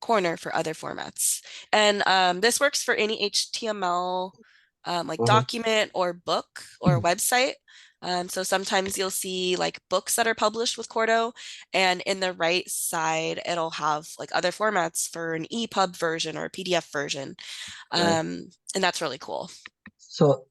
corner for other formats. And this works for any HTML like document or book or website. So sometimes you'll see like books that are published with Quarto, and in the right side, it'll have like other formats for an EPUB version or a PDF version. And that's really cool. So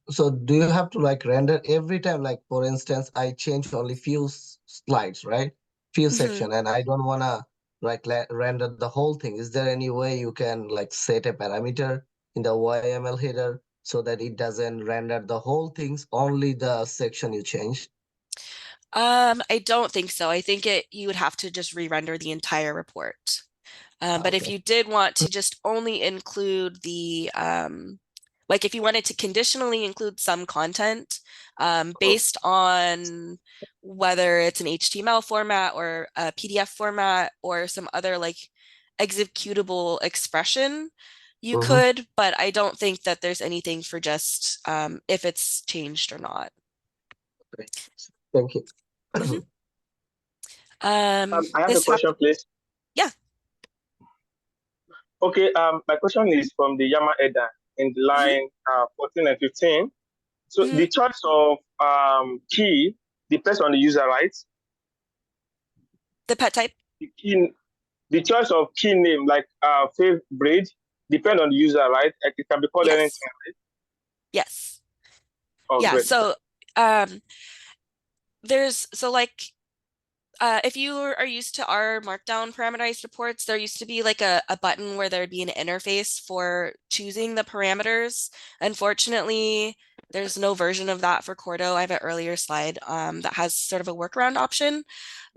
do you have to like render every time? Like for instance, I change only few slides, right? Few section, and I don't wanna like render the whole thing? Is there any way you can like set a parameter in the YML header so that it doesn't render the whole things, only the section you changed? I don't think so. I think you would have to just re-render the entire report. But if Okay. you did want to just only include like if you wanted to conditionally include some content based on whether it's an HTML format or a PDF format or some other like executable expression, you could, but I don't think that there's anything for just if it's changed or not. Okay. Thank you. Mhm. I have a This question, please. Yeah. Okay, my question is from the Yama header in the line 14 and 15. So the choice of key depends on the user, right? The pet type? The choice of key name, like favorite, depend on the user, right? Like it can be called anything, Yes. right? Yes. Oh, Yeah. great. So if you are used to our markdown parameterized reports, there used to be like a button where there'd be an interface for choosing the parameters. Unfortunately, there's no version of that for Quarto. I have an earlier slide that has sort of a workaround option.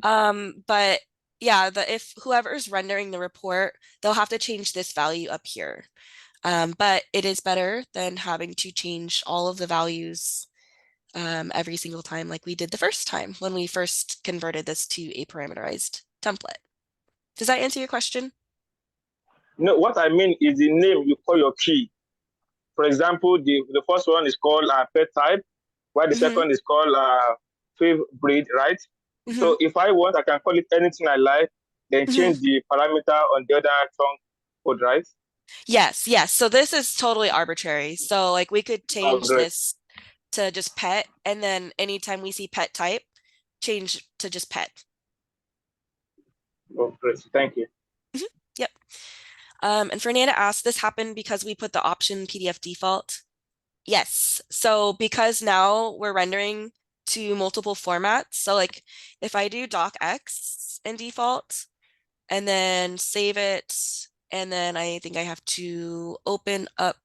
But yeah, if whoever's rendering the report, they'll have to change this value up here. But it is better than having to change all of the values every single time like we did the first time when we first converted this to a parameterized template. Does that answer your question? No, what I mean is the name you call your key. For example, the first one is called pet type, while the second is called favorite, right? So if I want, I can call it anything I like, then change the parameter on the other trunk code, right? Yes, yes. So this is totally arbitrary. So like we could change great. this to just pet, and then anytime we see pet type, change to just pet. Oh, great. Thank you. Yep. And Fernanda asked, this happened because we put the option PDF default. Yes. So because now we're rendering to multiple formats. So like if I do docx in default and then save it, and then I think I have to open up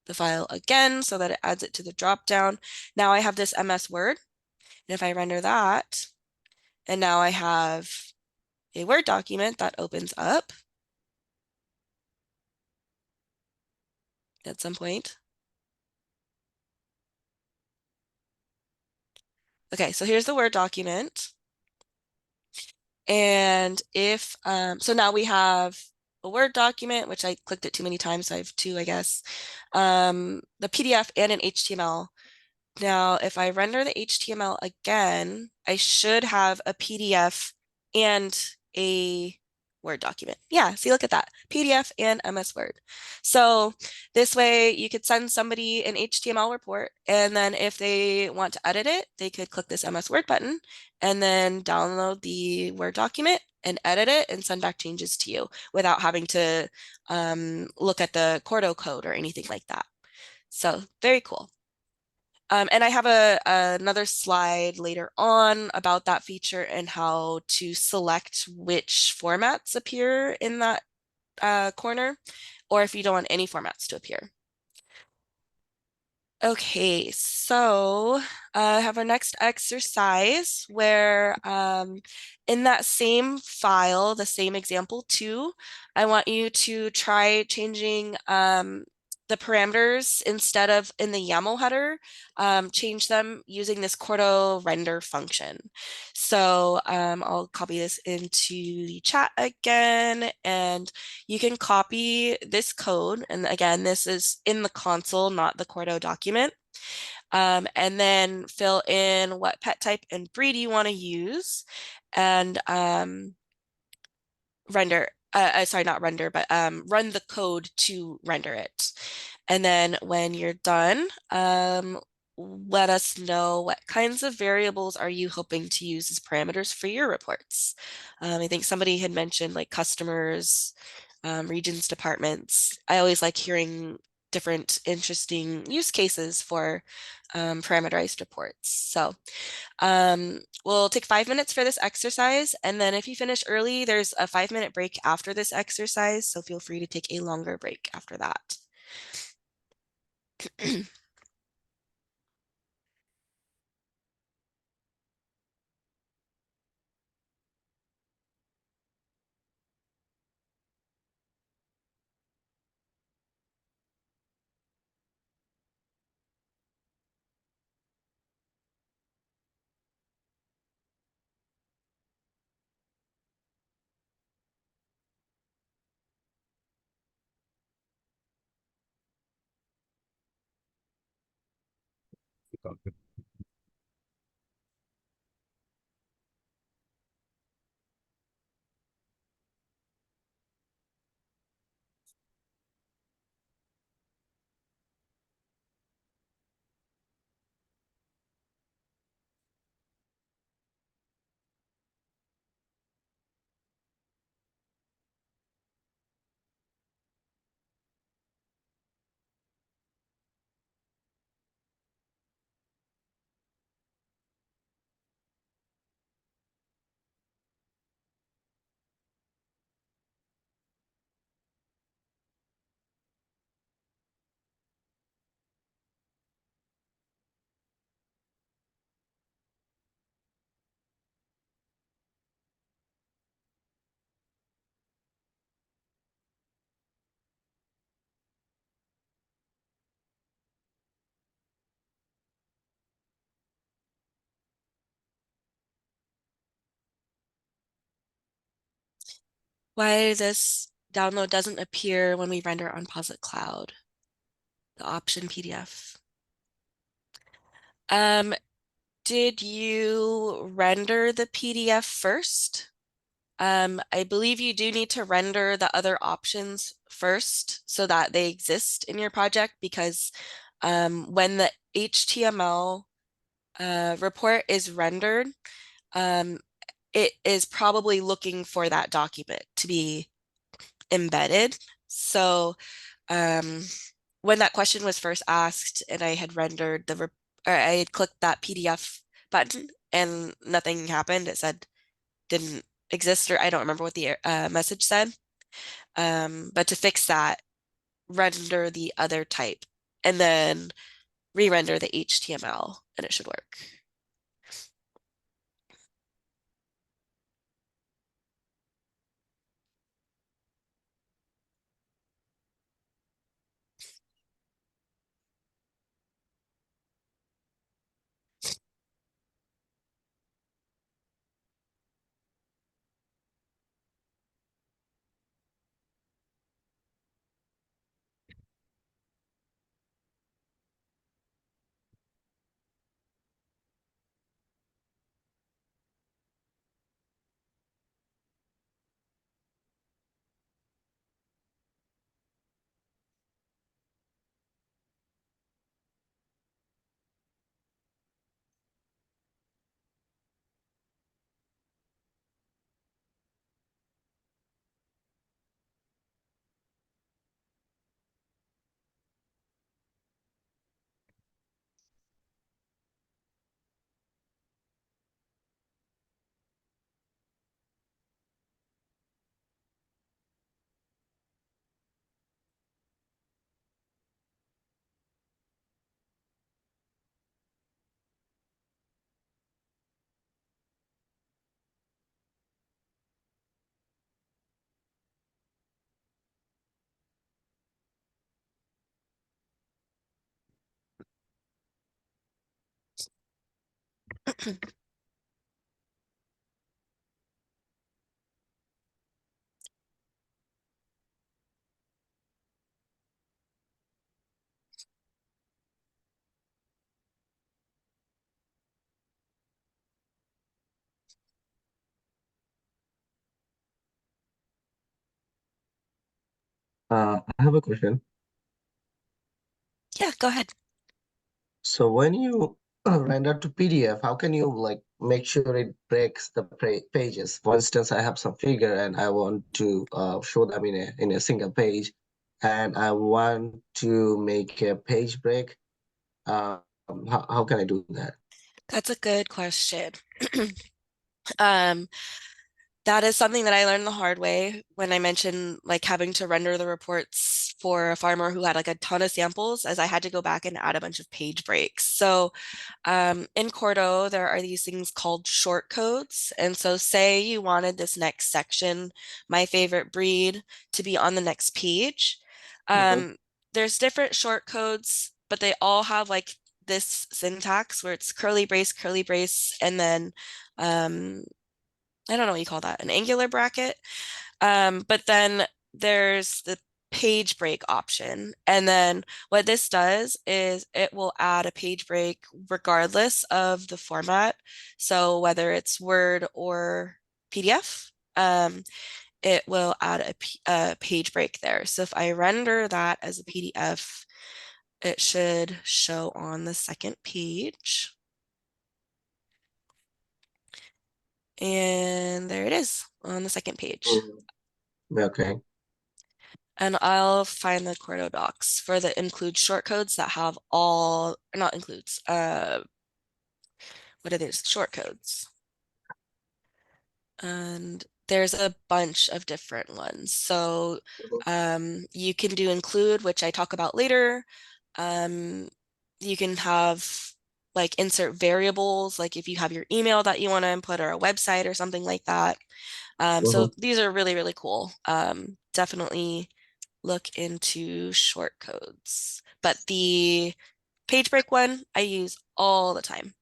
the file again so that it adds it to the dropdown. Now I have this MS Word. And if I render that, and now I have a Word document that opens up at some point. Okay, so here's the Word document. And if, so now we have a Word document, which I clicked it too many times, so I have two, I guess, the PDF and an HTML. Now, if I render the HTML again, I should have a PDF and a Word document. Yeah, see, look at that, PDF and MS Word. So this way you could send somebody an HTML report, and then if they want to edit it, they could click this MS Word button and then download the Word document and edit it and send back changes to you without having to look at the Quarto code or anything like that. So very cool. And I have another slide later on about that feature and how to select which formats appear in that corner, or if you don't want any formats to appear. Okay, so I have our next exercise where in that same file, the same example 2, I want you to try changing the parameters instead of in the YAML header, change them using this Quarto render function. So I'll copy this into the chat again, and you can copy this code. And again, this is in the console, not the Quarto document. And then fill in what pet type and breed you want to use, and render, sorry, not render, but run the code to render it. And then when you're done, let us know what kinds of variables are you hoping to use as parameters for your reports. I think somebody had mentioned like customers, regions, departments. I always like hearing different interesting use cases for parameterized reports. So we'll take 5 minutes for this exercise, and then if you finish early, there's a 5-minute break after this exercise, so feel free to take a longer break after that. Why this download doesn't appear when we render on Posit Cloud, the option PDF. Did you render the PDF first? I believe you do need to render the other options first so that they exist in your project, because when the HTML report is rendered, it is probably looking for that document to be embedded. So when that question was first asked and I had rendered or I had clicked that PDF button and nothing happened, it said didn't exist, or I don't remember what the message said. But to fix that, render the other type and then re-render the HTML and it should work. I have a question. Yeah, go ahead. So when you render to PDF, how can you like make sure it breaks the pages? For instance, I have some figure and I want to show them in a single page. and I want to make a page break. How can I do that? That's a good question. That is something that I learned the hard way when I mentioned like having to render the reports for a farmer who had like a ton of samples, as I had to go back and add a bunch of page breaks. So in Quarto, there are these things called short codes. And so say you wanted this next section, my favorite breed, to be on the next page. There's different short codes, but they all have like this syntax where it's curly brace, and then I don't know what you call that, an angular bracket. But then there's the page break option. And then what this does is it will add a page break regardless of the format. So whether it's Word or PDF, it will add a page break there. So if I render that as a PDF, it should show on the second page. And there it is on the second page. Okay. And I'll find the Quarto docs for the include shortcodes that have all, not includes, what are these? Shortcodes. And there's a bunch of different ones. So you can do include, which I talk about later. You can have like insert variables, like if you have your email that you want to input or a website or something like that. So these are really, really cool. Definitely look into shortcodes. But the page break one I use all the time,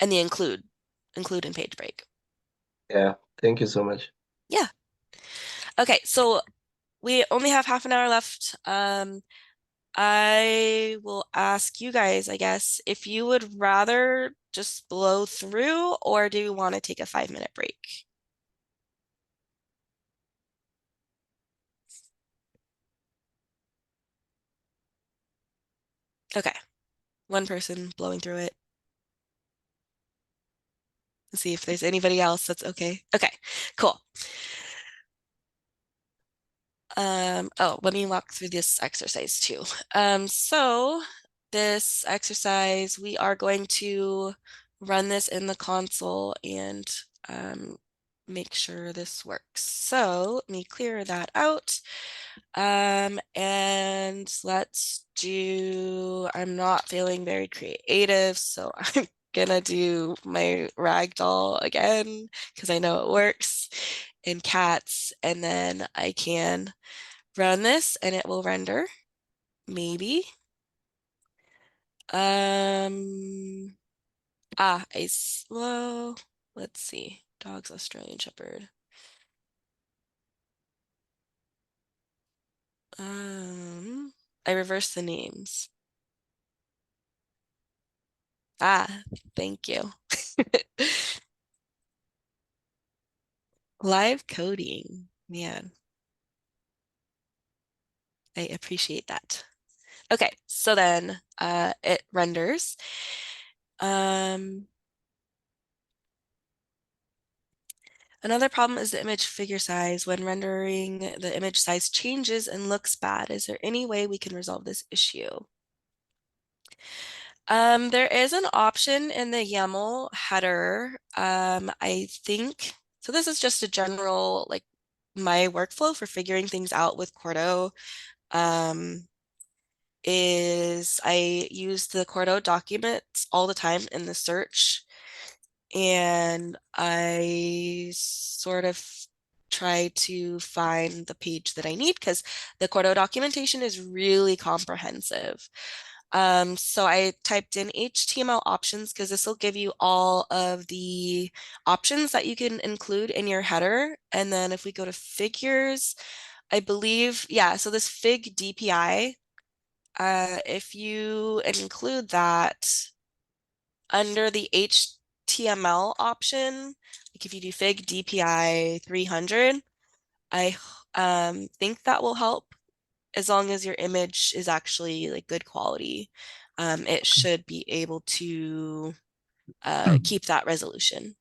and the include and page break. Yeah, thank you so much. Yeah. Okay, so we only have half an hour left. I will ask you guys, I guess, if you would rather just blow through, or do you want to take a 5-minute break? Okay, one person blowing through it. Let's see if there's anybody else that's okay. Okay, cool. Oh, let me walk through this exercise too. So this exercise, we are going to run this in the console and make sure this works. So let me clear that out. And let's do, I'm not feeling very creative, so I'm gonna do my ragdoll again because I know it works in cats, and then I can run this and it will render, maybe. Well, let's see. Dogs, Australian Shepherd. I reversed the names. Thank you. Live coding, man. I appreciate that. Okay, so then it renders. Another problem is the image figure size. When rendering, the image size changes and looks bad. Is there any way we can resolve this issue? There is an option in the YAML header. I think, so this is just a general, like my workflow for figuring things out with Quarto. Is I use the Quarto documents all the time in the search, and I sort of try to find the page that I need because the Quarto documentation is really comprehensive. So I typed in HTML options because this will give you all of the options that you can include in your header. And then if we go to figures, I believe, yeah, so this fig DPI, if you include that under the HTML option, like if you do fig DPI 300, I think that will help. As long as your image is actually like good quality, it should be able to keep that resolution.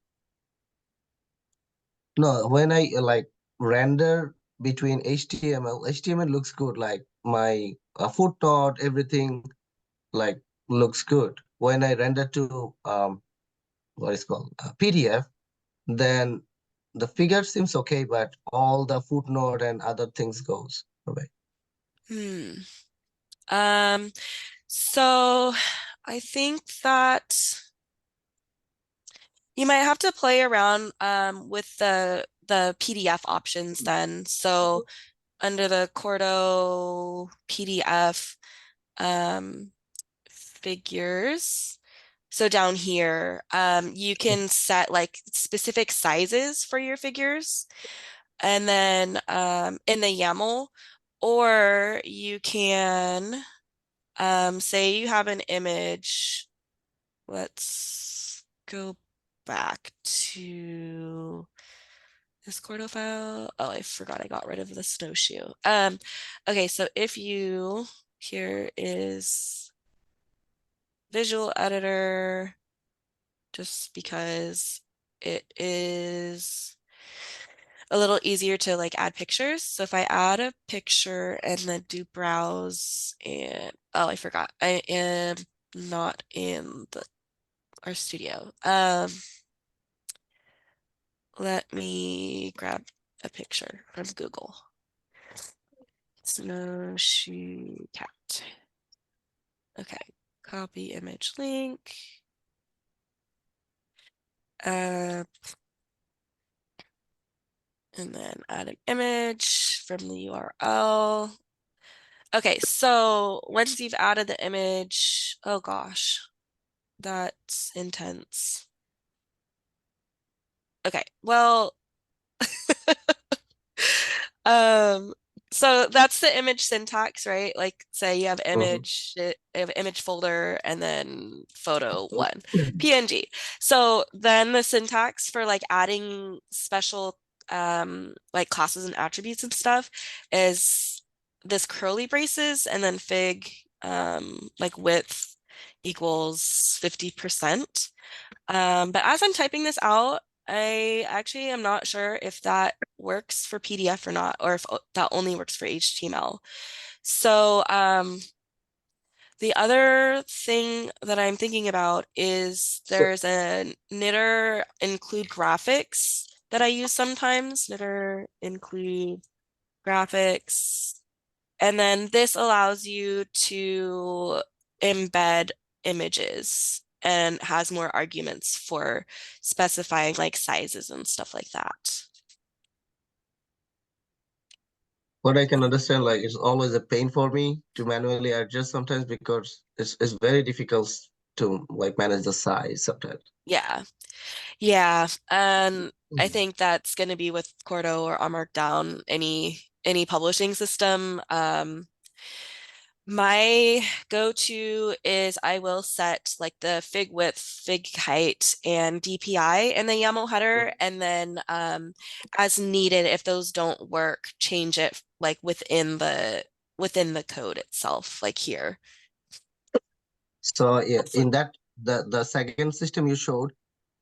No, when I like render between HTML looks good. Like my footnote, everything like looks good. When I render to what is called PDF, then the figure seems okay, but all the footnote and other things goes away. So I think that you might have to play around with the PDF options then. So under the Quarto PDF figures, so down here, you can set like specific sizes for your figures, and then in the YAML, or you can say you have an image. Let's go back to this Quarto file. Oh, I forgot I got rid of the snowshoe. Okay, so if you, here is visual editor, just because it is a little easier to like add pictures. So if I add a picture and then do browse, and oh, I forgot, I am not in our studio. Let me grab a picture from Google. Snowshoe cat. Okay, copy image link. And then add an image from the URL. Okay, so once you've added the image, oh gosh, that's intense. Okay, well, so that's the image syntax, right? Like say you have image, you have image folder and then photo one, PNG. So then the syntax for like adding special like classes and attributes and stuff is this curly braces and then fig like width equals 50%. But as I'm typing this out, I actually am not sure if that works for PDF or not, or if that only works for HTML. So the other thing that I'm thinking about is there's a knitter include graphics that I use sometimes, knitter include graphics. And then this allows you to embed images and has more arguments for specifying like sizes and stuff like that. What I can understand, like it's always a pain for me to manually adjust sometimes because it's very difficult to like manage the size sometimes. Yeah. Yeah. And I think that's going to be with Quarto or on Markdown, any publishing system. My go-to is I will set like the fig width, fig height, and DPI in the YAML header, and then as needed, if those don't work, change it like within the code itself, like here. So yeah, in that the second system you showed,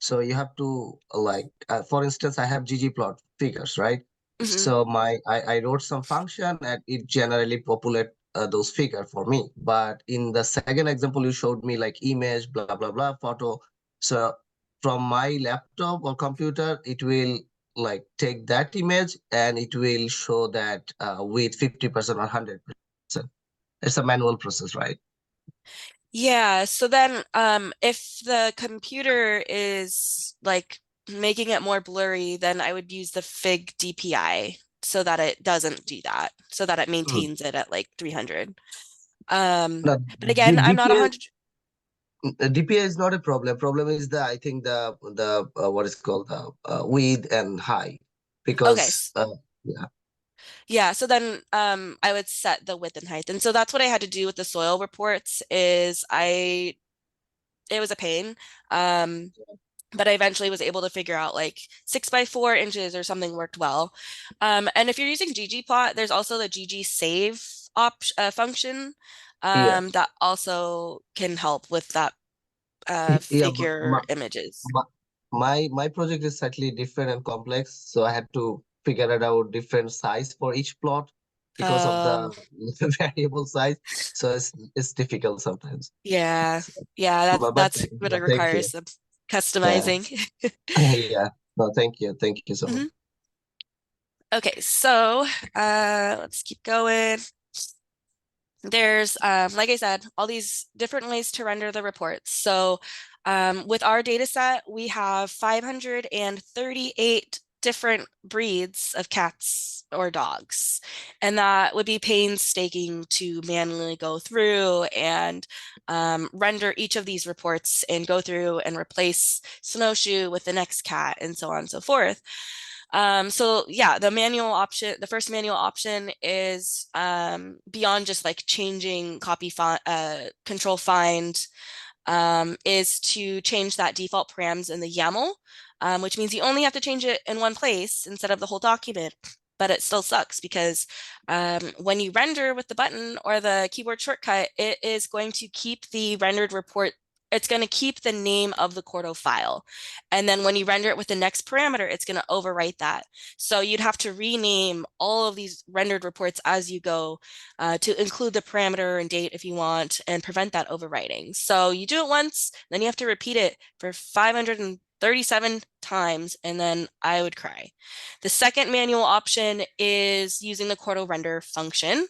so you have to like for instance, I have ggplot figures, right? So I wrote some function and it generally populate those figure for me. But in the second example, you showed me like image, blah blah blah, photo. So from my laptop or computer, it will like take that image and it will show that with 50% or 100%. It's a manual process, right? Yeah, so then if the computer is like making it more blurry, then I would use the fig DPI so that it doesn't do that, so that it maintains it at like 300. No, But again, I'm not 100. DPI is not a problem. Problem is I think the what is called the width and height, Okay. because yeah. Yeah, so then I would set the width and height. And so that's what I had to do with the soil reports is it was a pain. But I eventually was able to figure out like 6 by 4 inches or something worked well. And if you're using ggplot, there's also the gg save function Yeah. that also can help with that Yeah, figure images. my project is slightly different and complex, so I had to figure it out different size for each plot. because of the variable size. So it's difficult sometimes. Yeah, So, yeah, that's what it thank you. requires, some Yeah. customizing. Yeah. No, thank you. Thank you so much. Mhm. Okay, so let's keep going. There's, like I said, all these different ways to render the reports. So with our data set, we have 538 different breeds of cats or dogs. And that would be painstaking to manually go through and render each of these reports and go through and replace Snowshoe with the next cat and so on and so forth. So yeah, the first manual option is beyond just like changing control find, is to change that default params in the YAML, which means you only have to change it in one place instead of the whole document. But it still sucks because when you render with the button or the keyboard shortcut, it is going to keep the rendered report. It's going to keep the name of the Quarto file. And then when you render it with the next parameter, it's going to overwrite that. So you'd have to rename all of these rendered reports as you go to include the parameter and date if you want and prevent that overwriting. So you do it once, then you have to repeat it for 537 times, and then I would cry. The second manual option is using the Quarto render function.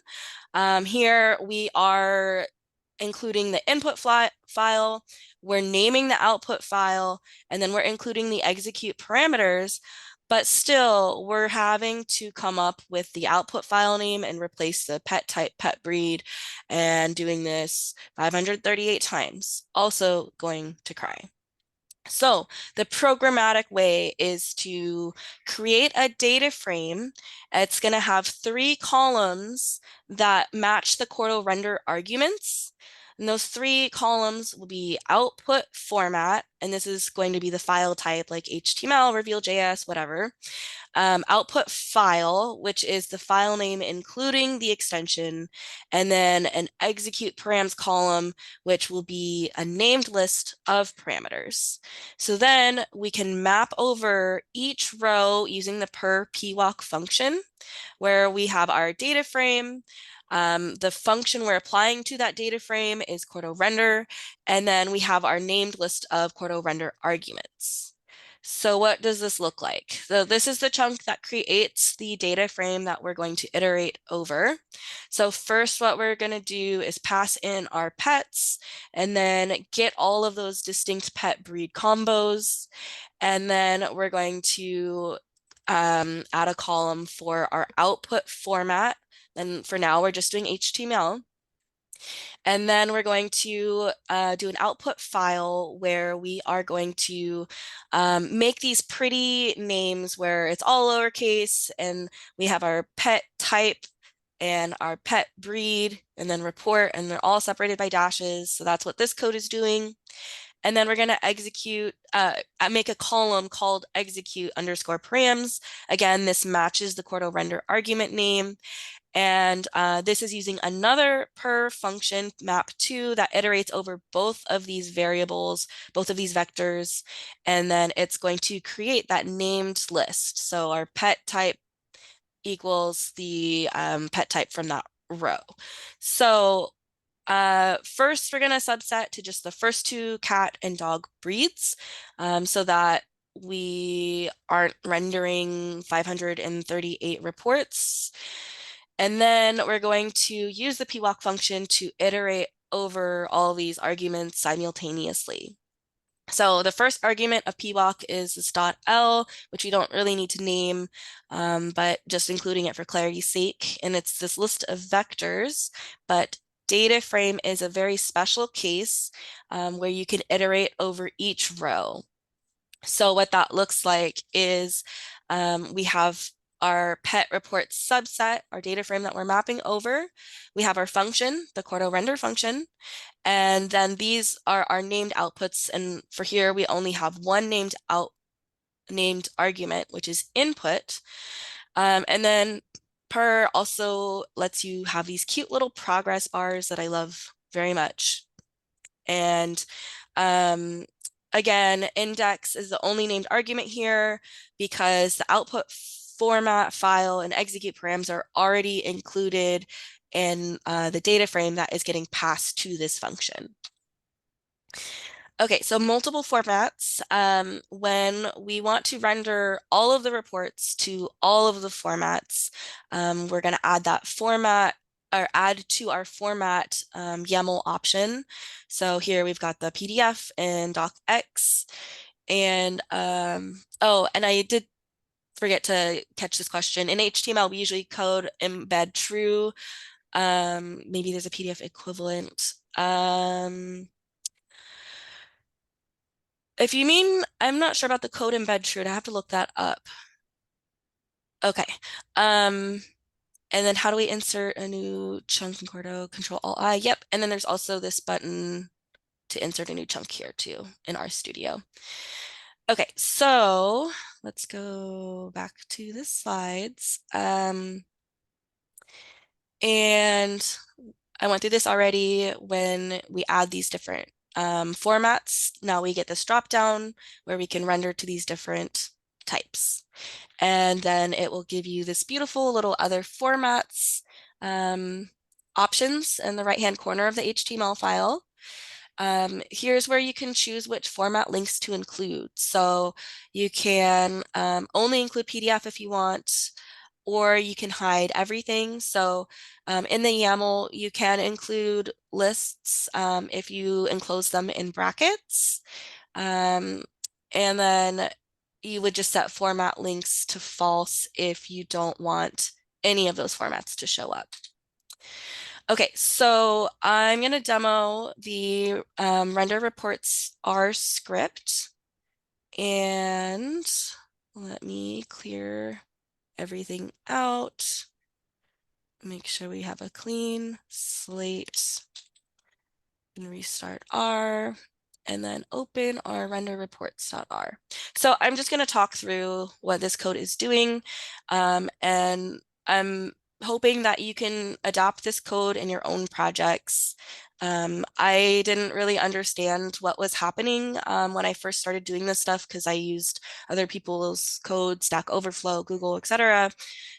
Here we are including the input file, we're naming the output file, and then we're including the execute parameters, but still we're having to come up with the output file name and replace the pet type, pet breed, and doing this 538 times, also going to cry. So the programmatic way is to create a data frame. It's going to have 3 columns that match the Quarto render arguments. And those 3 columns will be output format, and this is going to be the file type like HTML, Reveal.js, whatever. Output file, which is the file name including the extension, and then an execute params column, which will be a named list of parameters. So then we can map over each row using the per pwalk function, where we have our data frame. The function we're applying to that data frame is Quarto render, and then we have our named list of Quarto render arguments. So what does this look like? So this is the chunk that creates the data frame that we're going to iterate over. So first, what we're going to do is pass in our pets and then get all of those distinct pet breed combos. And then we're going to add a column for our output format. And for now, we're just doing HTML. And then we're going to do an output file where we are going to make these pretty names where it's all lowercase and we have our pet type and our pet breed and then report, and they're all separated by dashes. So that's what this code is doing. And then we're going to execute, make a column called execute underscore params. Again, this matches the Quarto render argument name. And this is using another per function map2 that iterates over both of these variables, both of these vectors, and then it's going to create that named list. So our pet type equals the pet type from that row. So first, we're going to subset to just the first 2 cat and dog breeds so that we aren't rendering 538 reports. And then we're going to use the pwalk function to iterate over all these arguments simultaneously. So the first argument of pwalk is this .l, which we don't really need to name, but just including it for clarity's sake. And it's this list of vectors, but data frame is a very special case where you can iterate over each row. So what that looks like is we have our pet report subset, our data frame that we're mapping over. We have our function, the Quarto render function, and then these are our named outputs. And for here, we only have one named argument, which is input. And then per also lets you have these cute little progress bars that I love very much. And again, index is the only named argument here because the output format, file, and execute params are already included in the data frame that is getting passed to this function. Okay, so multiple formats. When we want to render all of the reports to all of the formats, we're going to add that format or add to our format YAML option. So here we've got the PDF and docx. And oh, and I did forget to catch this question. In HTML, we usually code embed true. Maybe there's a PDF equivalent. If you mean, I'm not sure about the code embed true. I have to look that up. Okay. And then how do we insert a new chunk in Quarto? Control-Alt-I. Yep. And then there's also this button to insert a new chunk here too in RStudio. Okay, so let's go back to the slides. And I went through this already. When we add these different formats, now we get this drop down where we can render to these different types. And then it will give you this beautiful little other formats options in the right-hand corner of the HTML file. Here's where you can choose which format links to include. So you can only include PDF if you want, or you can hide everything. So in the YAML, you can include lists if you enclose them in brackets. And then you would just set format links to false if you don't want any of those formats to show up. Okay, so I'm going to demo the render reports R script, and let me clear everything out. Make sure we have a clean slate and restart R, and then open our render reports.r. So I'm just going to talk through what this code is doing, and I'm hoping that you can adopt this code in your own projects. I didn't really understand what was happening when I first started doing this stuff because I used other people's code, Stack Overflow, Google, etc.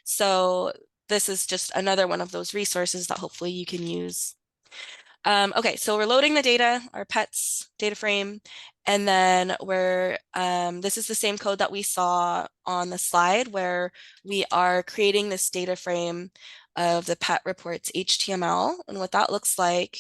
So this is just another one of those resources that hopefully you can use. Okay, so we're loading the data, our pets data frame, and then this is the same code that we saw on the slide where we are creating this data frame of the pet reports HTML. And what that looks like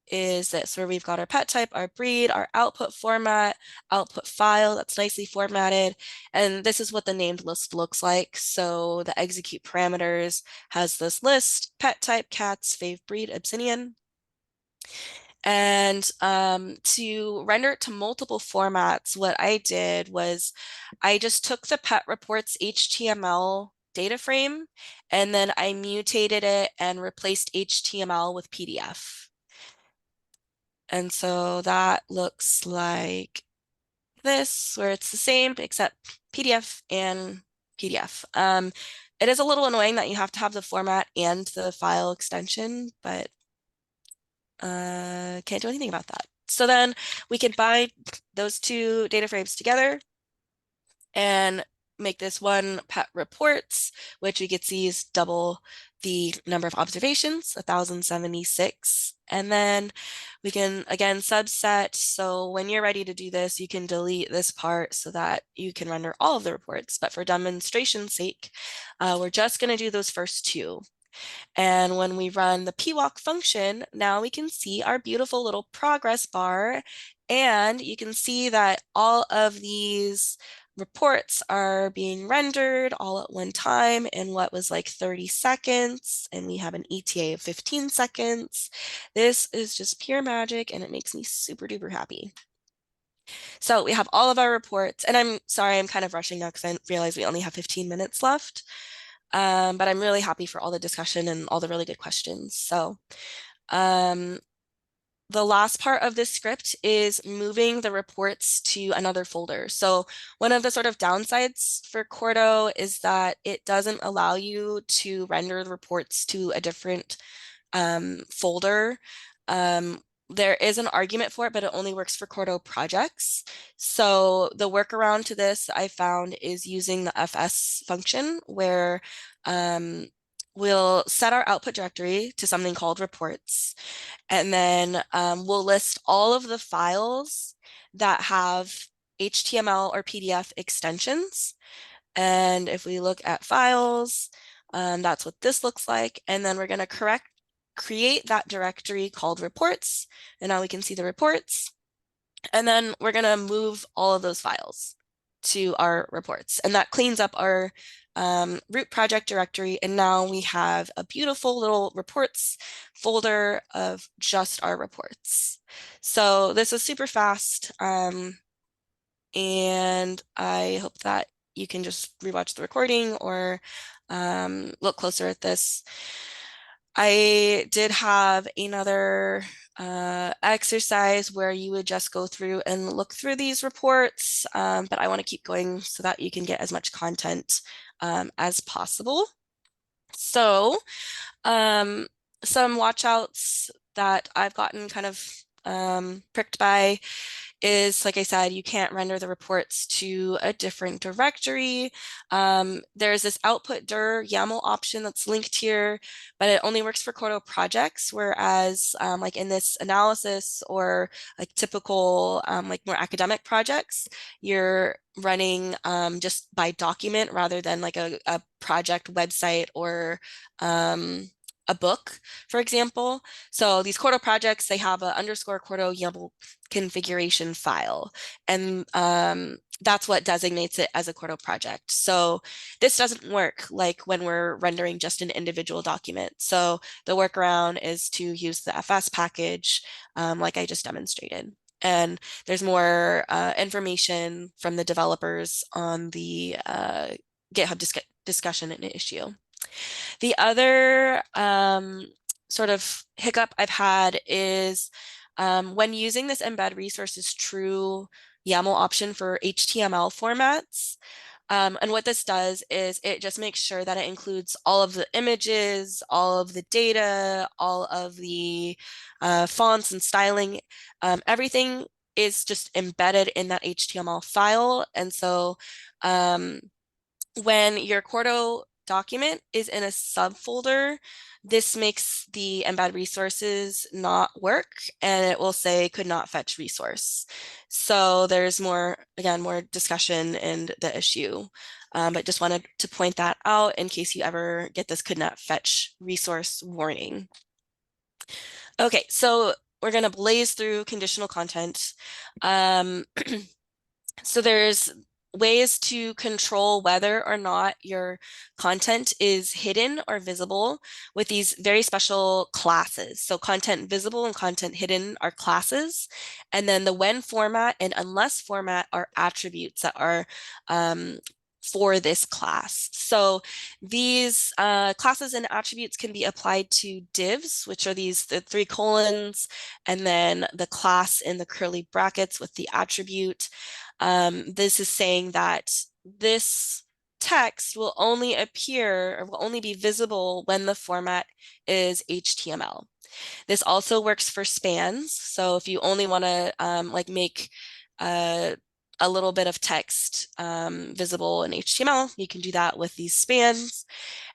is this, where we've got our pet type, our breed, our output format, output file that's nicely formatted. And this is what the named list looks like. So the execute parameters has this list, pet type, cats, fave breed, Abyssinian. And to render it to multiple formats, what I did was I just took the pet reports HTML data frame, and then I mutated it and replaced HTML with PDF. And so that looks like this, where it's the same except PDF and PDF. It is a little annoying that you have to have the format and the file extension, but can't do anything about that. So then we can bind those two data frames together and make this one pet reports, which we could see is double the number of observations, 1,076. And then we can again subset. So when you're ready to do this, you can delete this part so that you can render all of the reports. But for demonstration's sake, we're just going to do those first two. And when we run the pwalk function, now we can see our beautiful little progress bar. And you can see that all of these reports are being rendered all at one time in what was like 30 seconds. And we have an ETA of 15 seconds. This is just pure magic and it makes me super duper happy. So we have all of our reports, and I'm sorry, I'm kind of rushing now because I realize we only have 15 minutes left. But I'm really happy for all the discussion and all the really good questions. So the last part of this script is moving the reports to another folder. So one of the sort of downsides for Quarto is that it doesn't allow you to render the reports to a different folder. there is an argument for it, but it only works for Quarto projects. So the workaround to this I found is using the FS function, where we'll set our output directory to something called reports. And then we'll list all of the files that have HTML or PDF extensions. And if we look at files, that's what this looks like. And then we're going to create that directory called reports. And now we can see the reports. And then we're going to move all of those files to our reports. And that cleans up our root project directory. And now we have a beautiful little reports folder of just our reports. So this is super fast. And I hope that you can just rewatch the recording or look closer at this. I did have another exercise where you would just go through and look through these reports, but I want to keep going so that you can get as much content as possible. So some watchouts that I've gotten kind of pricked by is, like I said, you can't render the reports to a different directory. There's this output dir YAML option that's linked here, but it only works for Quarto projects, whereas like in this analysis or like typical like more academic projects, you're running just by document rather than like a project website or a book, for example. So these Quarto projects, they have a underscore Quarto YAML configuration file, and that's what designates it as a Quarto project. So this doesn't work like when we're rendering just an individual document. So the workaround is to use the FS package, like I just demonstrated. And there's more information from the developers on the GitHub discussion and issue. The other sort of hiccup I've had is when using this embed resources true YAML option for HTML formats. And what this does is it just makes sure that it includes all of the images, all of the data, all of the fonts and styling. Everything is just embedded in that HTML file. And so when your Quarto document is in a subfolder, this makes the embed resources not work, and it will say could not fetch resource. So there's more, again, more discussion in the issue, but just wanted to point that out in case you ever get this could not fetch resource warning. Okay, so we're going to blaze through conditional content. So there's ways to control whether or not your content is hidden or visible with these very special classes. So content visible and content hidden are classes. And then the when format and unless format are attributes that are for this class. So these classes and attributes can be applied to divs, which are the 3 colons, and then the class in the curly brackets with the attribute. This is saying that this text will only appear or will only be visible when the format is HTML. This also works for spans. So if you only want to like make a little bit of text visible in HTML, you can do that with these spans.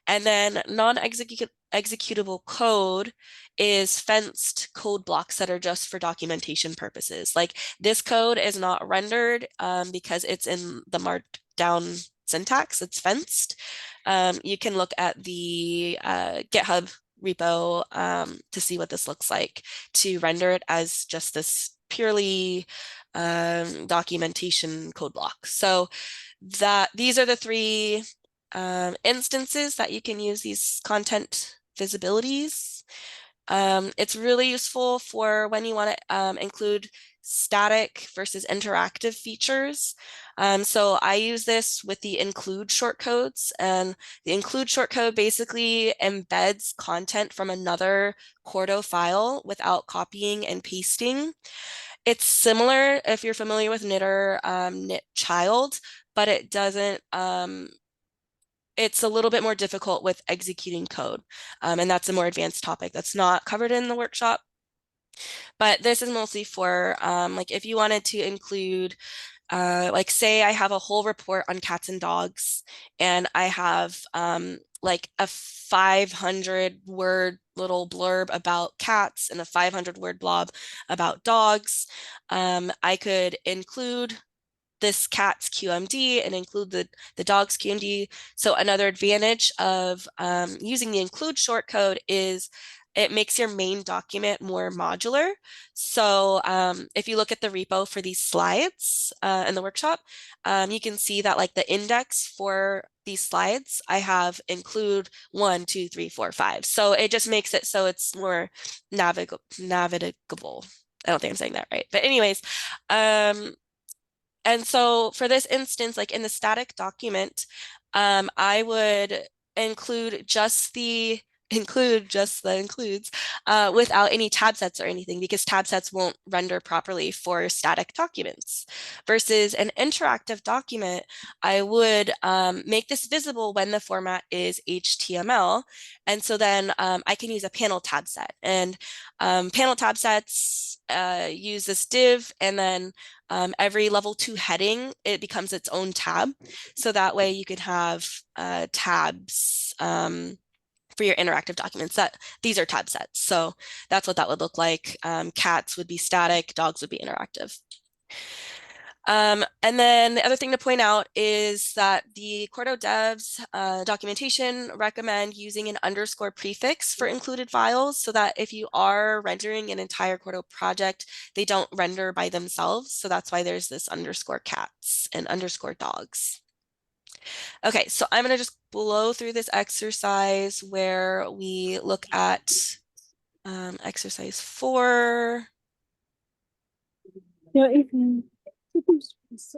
And then non-executable code is fenced code blocks that are just for documentation purposes. Like this code is not rendered because it's in the markdown syntax, it's fenced. You can look at the GitHub repo to see what this looks like to render it as just this purely documentation code block. So these are the 3 instances that you can use these content visibilities. It's really useful for when you want to include static versus interactive features. So I use this with the include shortcodes, and the include shortcode basically embeds content from another Quarto file without copying and pasting. It's similar if you're familiar with knitr knit child, but it doesn't it's a little bit more difficult with executing code. And that's a more advanced topic that's not covered in the workshop. But this is mostly for like if you wanted to include like say I have a whole report on cats and dogs and I have like a 500 word little blurb about cats and a 500 word blob about dogs. I could include this cat's QMD and include the dog's QMD. So another advantage of using the include shortcode is it makes your main document more modular. So if you look at the repo for these slides in the workshop, you can see that like the index for these slides, I have include 1, 2, 3, 4, 5. So it just makes it so it's more navigable. I don't think I'm saying that right. But anyways, and so for this instance, like in the static document, I would include just the includes without any tab sets or anything because tab sets won't render properly for static documents. Versus an interactive document, I would make this visible when the format is HTML. And so then I can use a panel tab set. And panel tab sets use this div and then every level 2 heading, it becomes its own tab. So that way you can have tabs for your interactive documents. These are tab sets. So that's what that would look like. Cats would be static, dogs would be interactive. And then the other thing to point out is that the Quarto devs documentation recommend using an underscore prefix for included files so that if you are rendering an entire Quarto project, they don't render by themselves. So that's why there's this underscore cats and underscore dogs. Okay, so I'm going to just blow through this exercise where we look at exercise 4. Yeah, if Is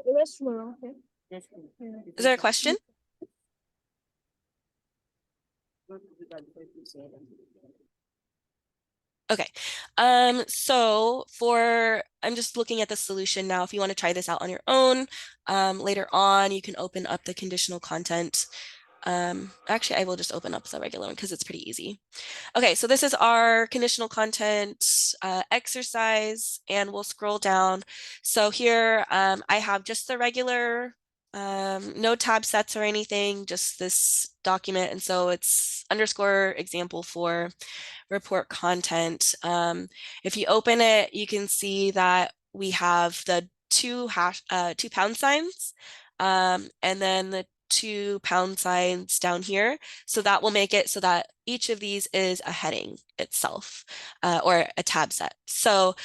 there a question? Okay, so I'm just looking at the solution now. If you want to try this out on your own, later on, you can open up the conditional content. Actually, I will just open up the regular one because it's pretty easy. Okay, so this is our conditional content exercise, and we'll scroll down. So here I have just the regular, no tab sets or anything, just this document. And so it's underscore example for report content. If you open it, you can see that we have the two pound signs and then the 2 pound signs down here. So that will make it so that each of these is a heading itself or a tab set. So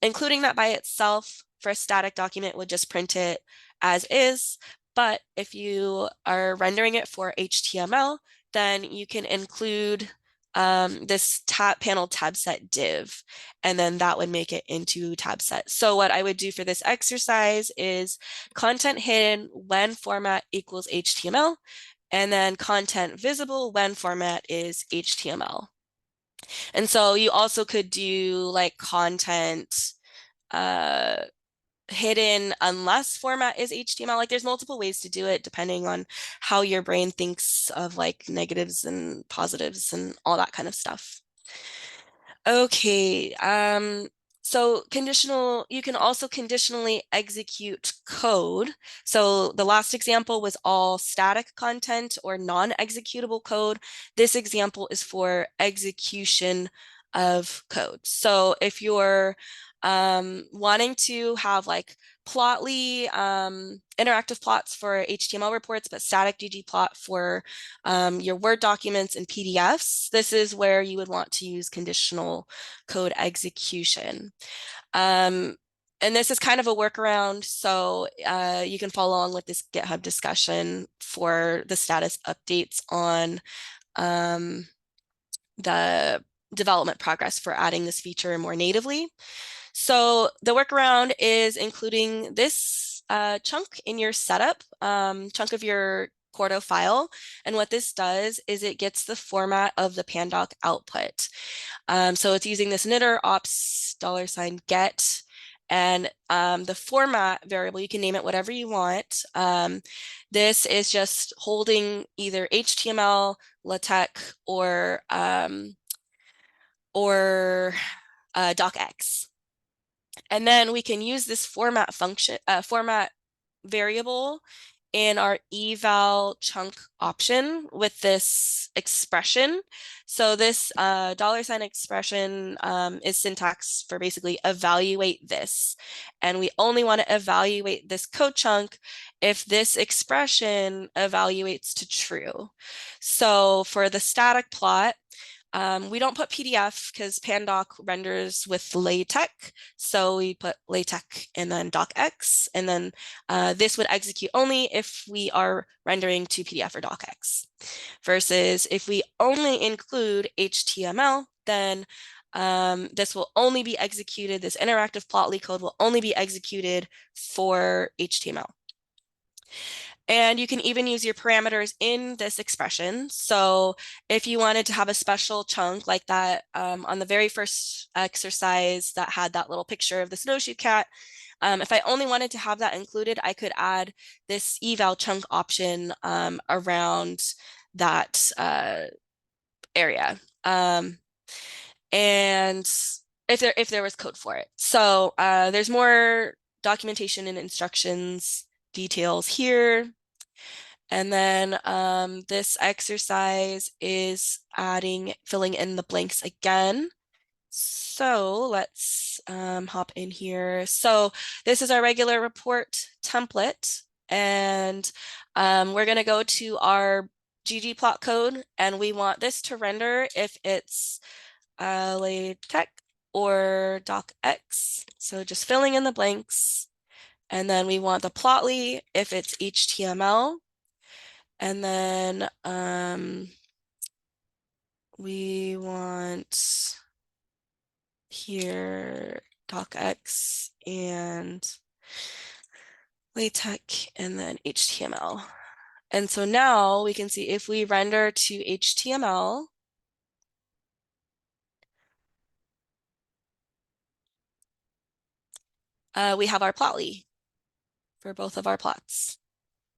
including that by itself for a static document would just print it as is. But if you are rendering it for HTML, then you can include this panel tab set div, and then that would make it into tab set. So what I would do for this exercise is content hidden when format equals HTML, and then content visible when format is HTML. And so you also could do like content hidden unless format is HTML. Like there's multiple ways to do it depending on how your brain thinks of like negatives and positives and all that kind of stuff. Okay, so conditional, you can also conditionally execute code. So the last example was all static content or non-executable code. This example is for execution of code. So if you're wanting to have like Plotly interactive plots for HTML reports, but static ggplot for your Word documents and PDFs, this is where you would want to use conditional code execution. And this is kind of a workaround, so you can follow along with this GitHub discussion for the status updates on the development progress for adding this feature more natively. So the workaround is including this chunk in your setup, chunk of your Quarto file. And what this does is it gets the format of the pandoc output. So it's using this knitter ops $get. And the format variable, you can name it whatever you want. This is just holding either HTML, LaTeX, or docx. And then we can use this format function, format variable in our eval chunk option with this expression. So this $ expression is syntax for basically evaluate this. And we only want to evaluate this code chunk if this expression evaluates to true. So for the static plot, we don't put PDF because Pandoc renders with LaTeX. So we put LaTeX and then docx, and then this would execute only if we are rendering to PDF or docx. Versus if we only include HTML, then this will only be executed, this interactive plotly code will only be executed for HTML. And you can even use your parameters in this expression. So if you wanted to have a special chunk like that on the very first exercise that had that little picture of the snowshoe cat, if I only wanted to have that included, I could add this eval chunk option around that area. And if there was code for it. So there's more documentation and instructions details here. And then this exercise is filling in the blanks again. So let's hop in here. So this is our regular report template. And we're going to go to our ggplot code. And we want this to render if it's LaTeX or docx. So just filling in the blanks. And then we want the plotly if it's HTML. And then we want here docx and LaTeX and then HTML. And so now we can see if we render to HTML, we have our plotly for both of our plots.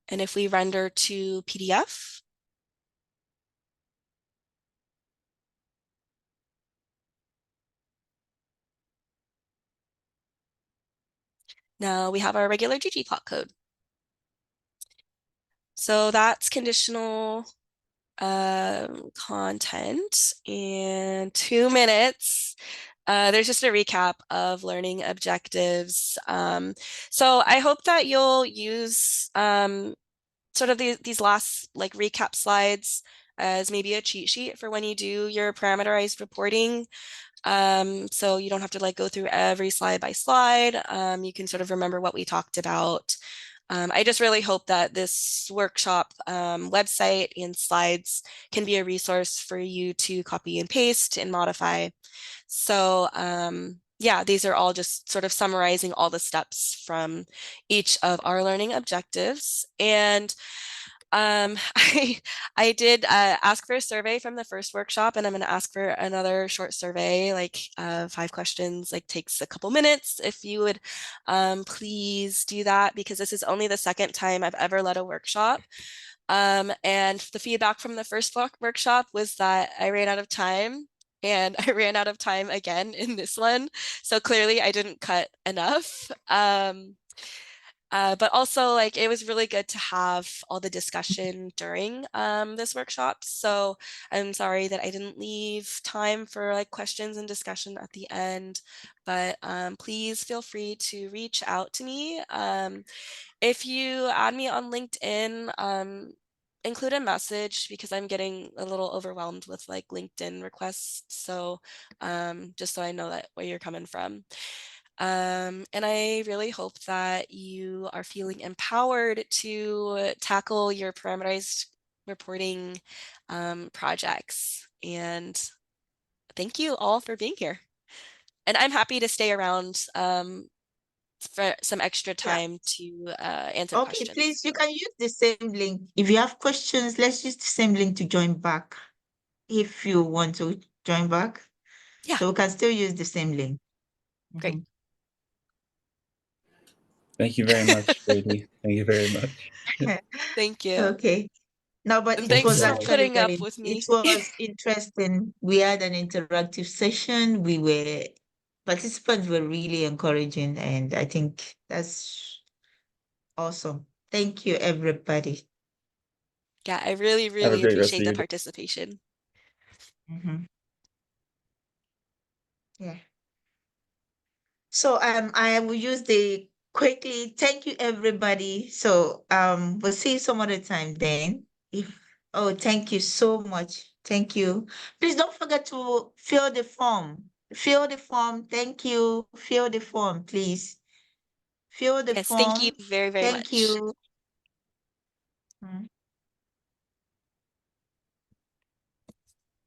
And if we render to PDF, now we have our regular ggplot code. So that's conditional content in 2 minutes. There's just a recap of learning objectives. So I hope that you'll use sort of these last like recap slides as maybe a cheat sheet for when you do your parameterized reporting. So you don't have to like go through every slide by slide. You can sort of remember what we talked about. I just really hope that this workshop website and slides can be a resource for you to copy and paste and modify. So yeah, these are all just sort of summarizing all the steps from each of our learning objectives. And I did ask for a survey from the first workshop, and I'm going to ask for another short survey, like 5 questions, like takes a couple minutes. If you would please do that, because this is only the second time I've ever led a workshop. And the feedback from the first workshop was that I ran out of time. And I ran out of time again in this one. So clearly I didn't cut enough. But also, like, it was really good to have all the discussion during this workshop. So I'm sorry that I didn't leave time for like questions and discussion at the end, but please feel free to reach out to me. If you add me on LinkedIn, include a message, because I'm getting a little overwhelmed with like LinkedIn requests. So just so I know that where you're coming from. And I really hope that you are feeling empowered to tackle your parameterized reporting projects. And thank you all for being here. And I'm happy to stay around for some extra time to answer questions. Okay, please, you can use the same link. If you have questions, let's use the same link to join back if you want to join back. Yeah. So we can still use the same link. Great. Thank you very much, Jadey. Thank you very much. Thank you. Okay. No, but And it thanks was for actually putting up with me. It was interesting. We had an interactive session. We were participants were really encouraging, and I think that's awesome. Thank you, everybody. Yeah, I really, Have a really great rest appreciate of the your day. participation. Yeah. So I will use the quickly. Thank you, everybody. So we'll see you some other time then. Thank you so much. Thank you. Please don't forget to fill the form. Fill the form. Thank you. Fill the form, please. Fill the Yes, thank you form. very, very Thank much. you.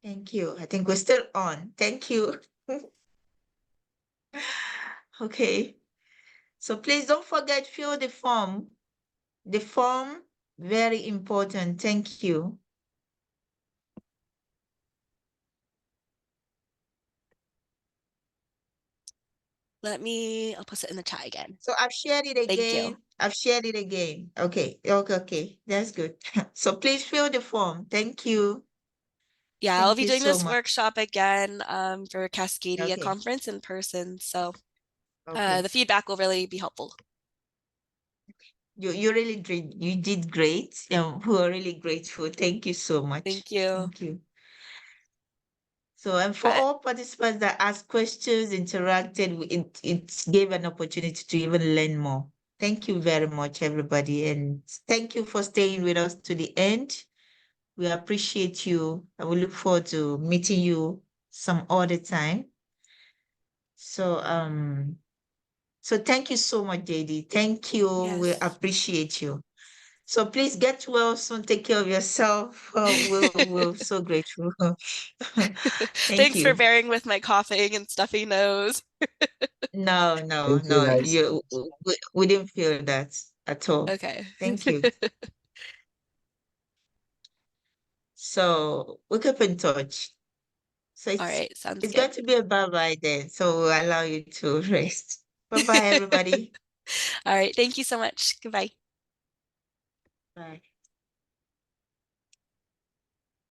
Thank you. I think we're still on. Thank you. Okay. So please don't forget, fill the form. The form, very important. Thank you. I'll post it in the chat again. So I've shared it Thank again. you. I've shared it again. Okay. Okay. That's good. So please fill the form. Thank you. Yeah, I'll Thank be you doing so this much. workshop again for Cascadia Okay. conference in person. So Okay. the feedback will really be helpful. You really did great. We're really grateful. Thank you so much. Thank you. Thank you. So, and for all participants that asked questions, interacted, it gave an opportunity to even learn more. Thank you very much, everybody. And thank you for staying with us to the end. We appreciate you, and we look forward to meeting you some other time. So, thank you so much, Jadey. Thank you. We Yes. appreciate you. So please get well soon. Take care of yourself. We're so grateful. Thank Thanks for you. bearing with my coughing and stuffy nose. No, Thank you, guys. we didn't feel that at all. Okay. Thank you. So we keep in touch. So All right, sounds it's good. going to be a bye-bye then. So we'll allow you to rest. Bye-bye, everybody. All right, thank you so much. Goodbye. Bye.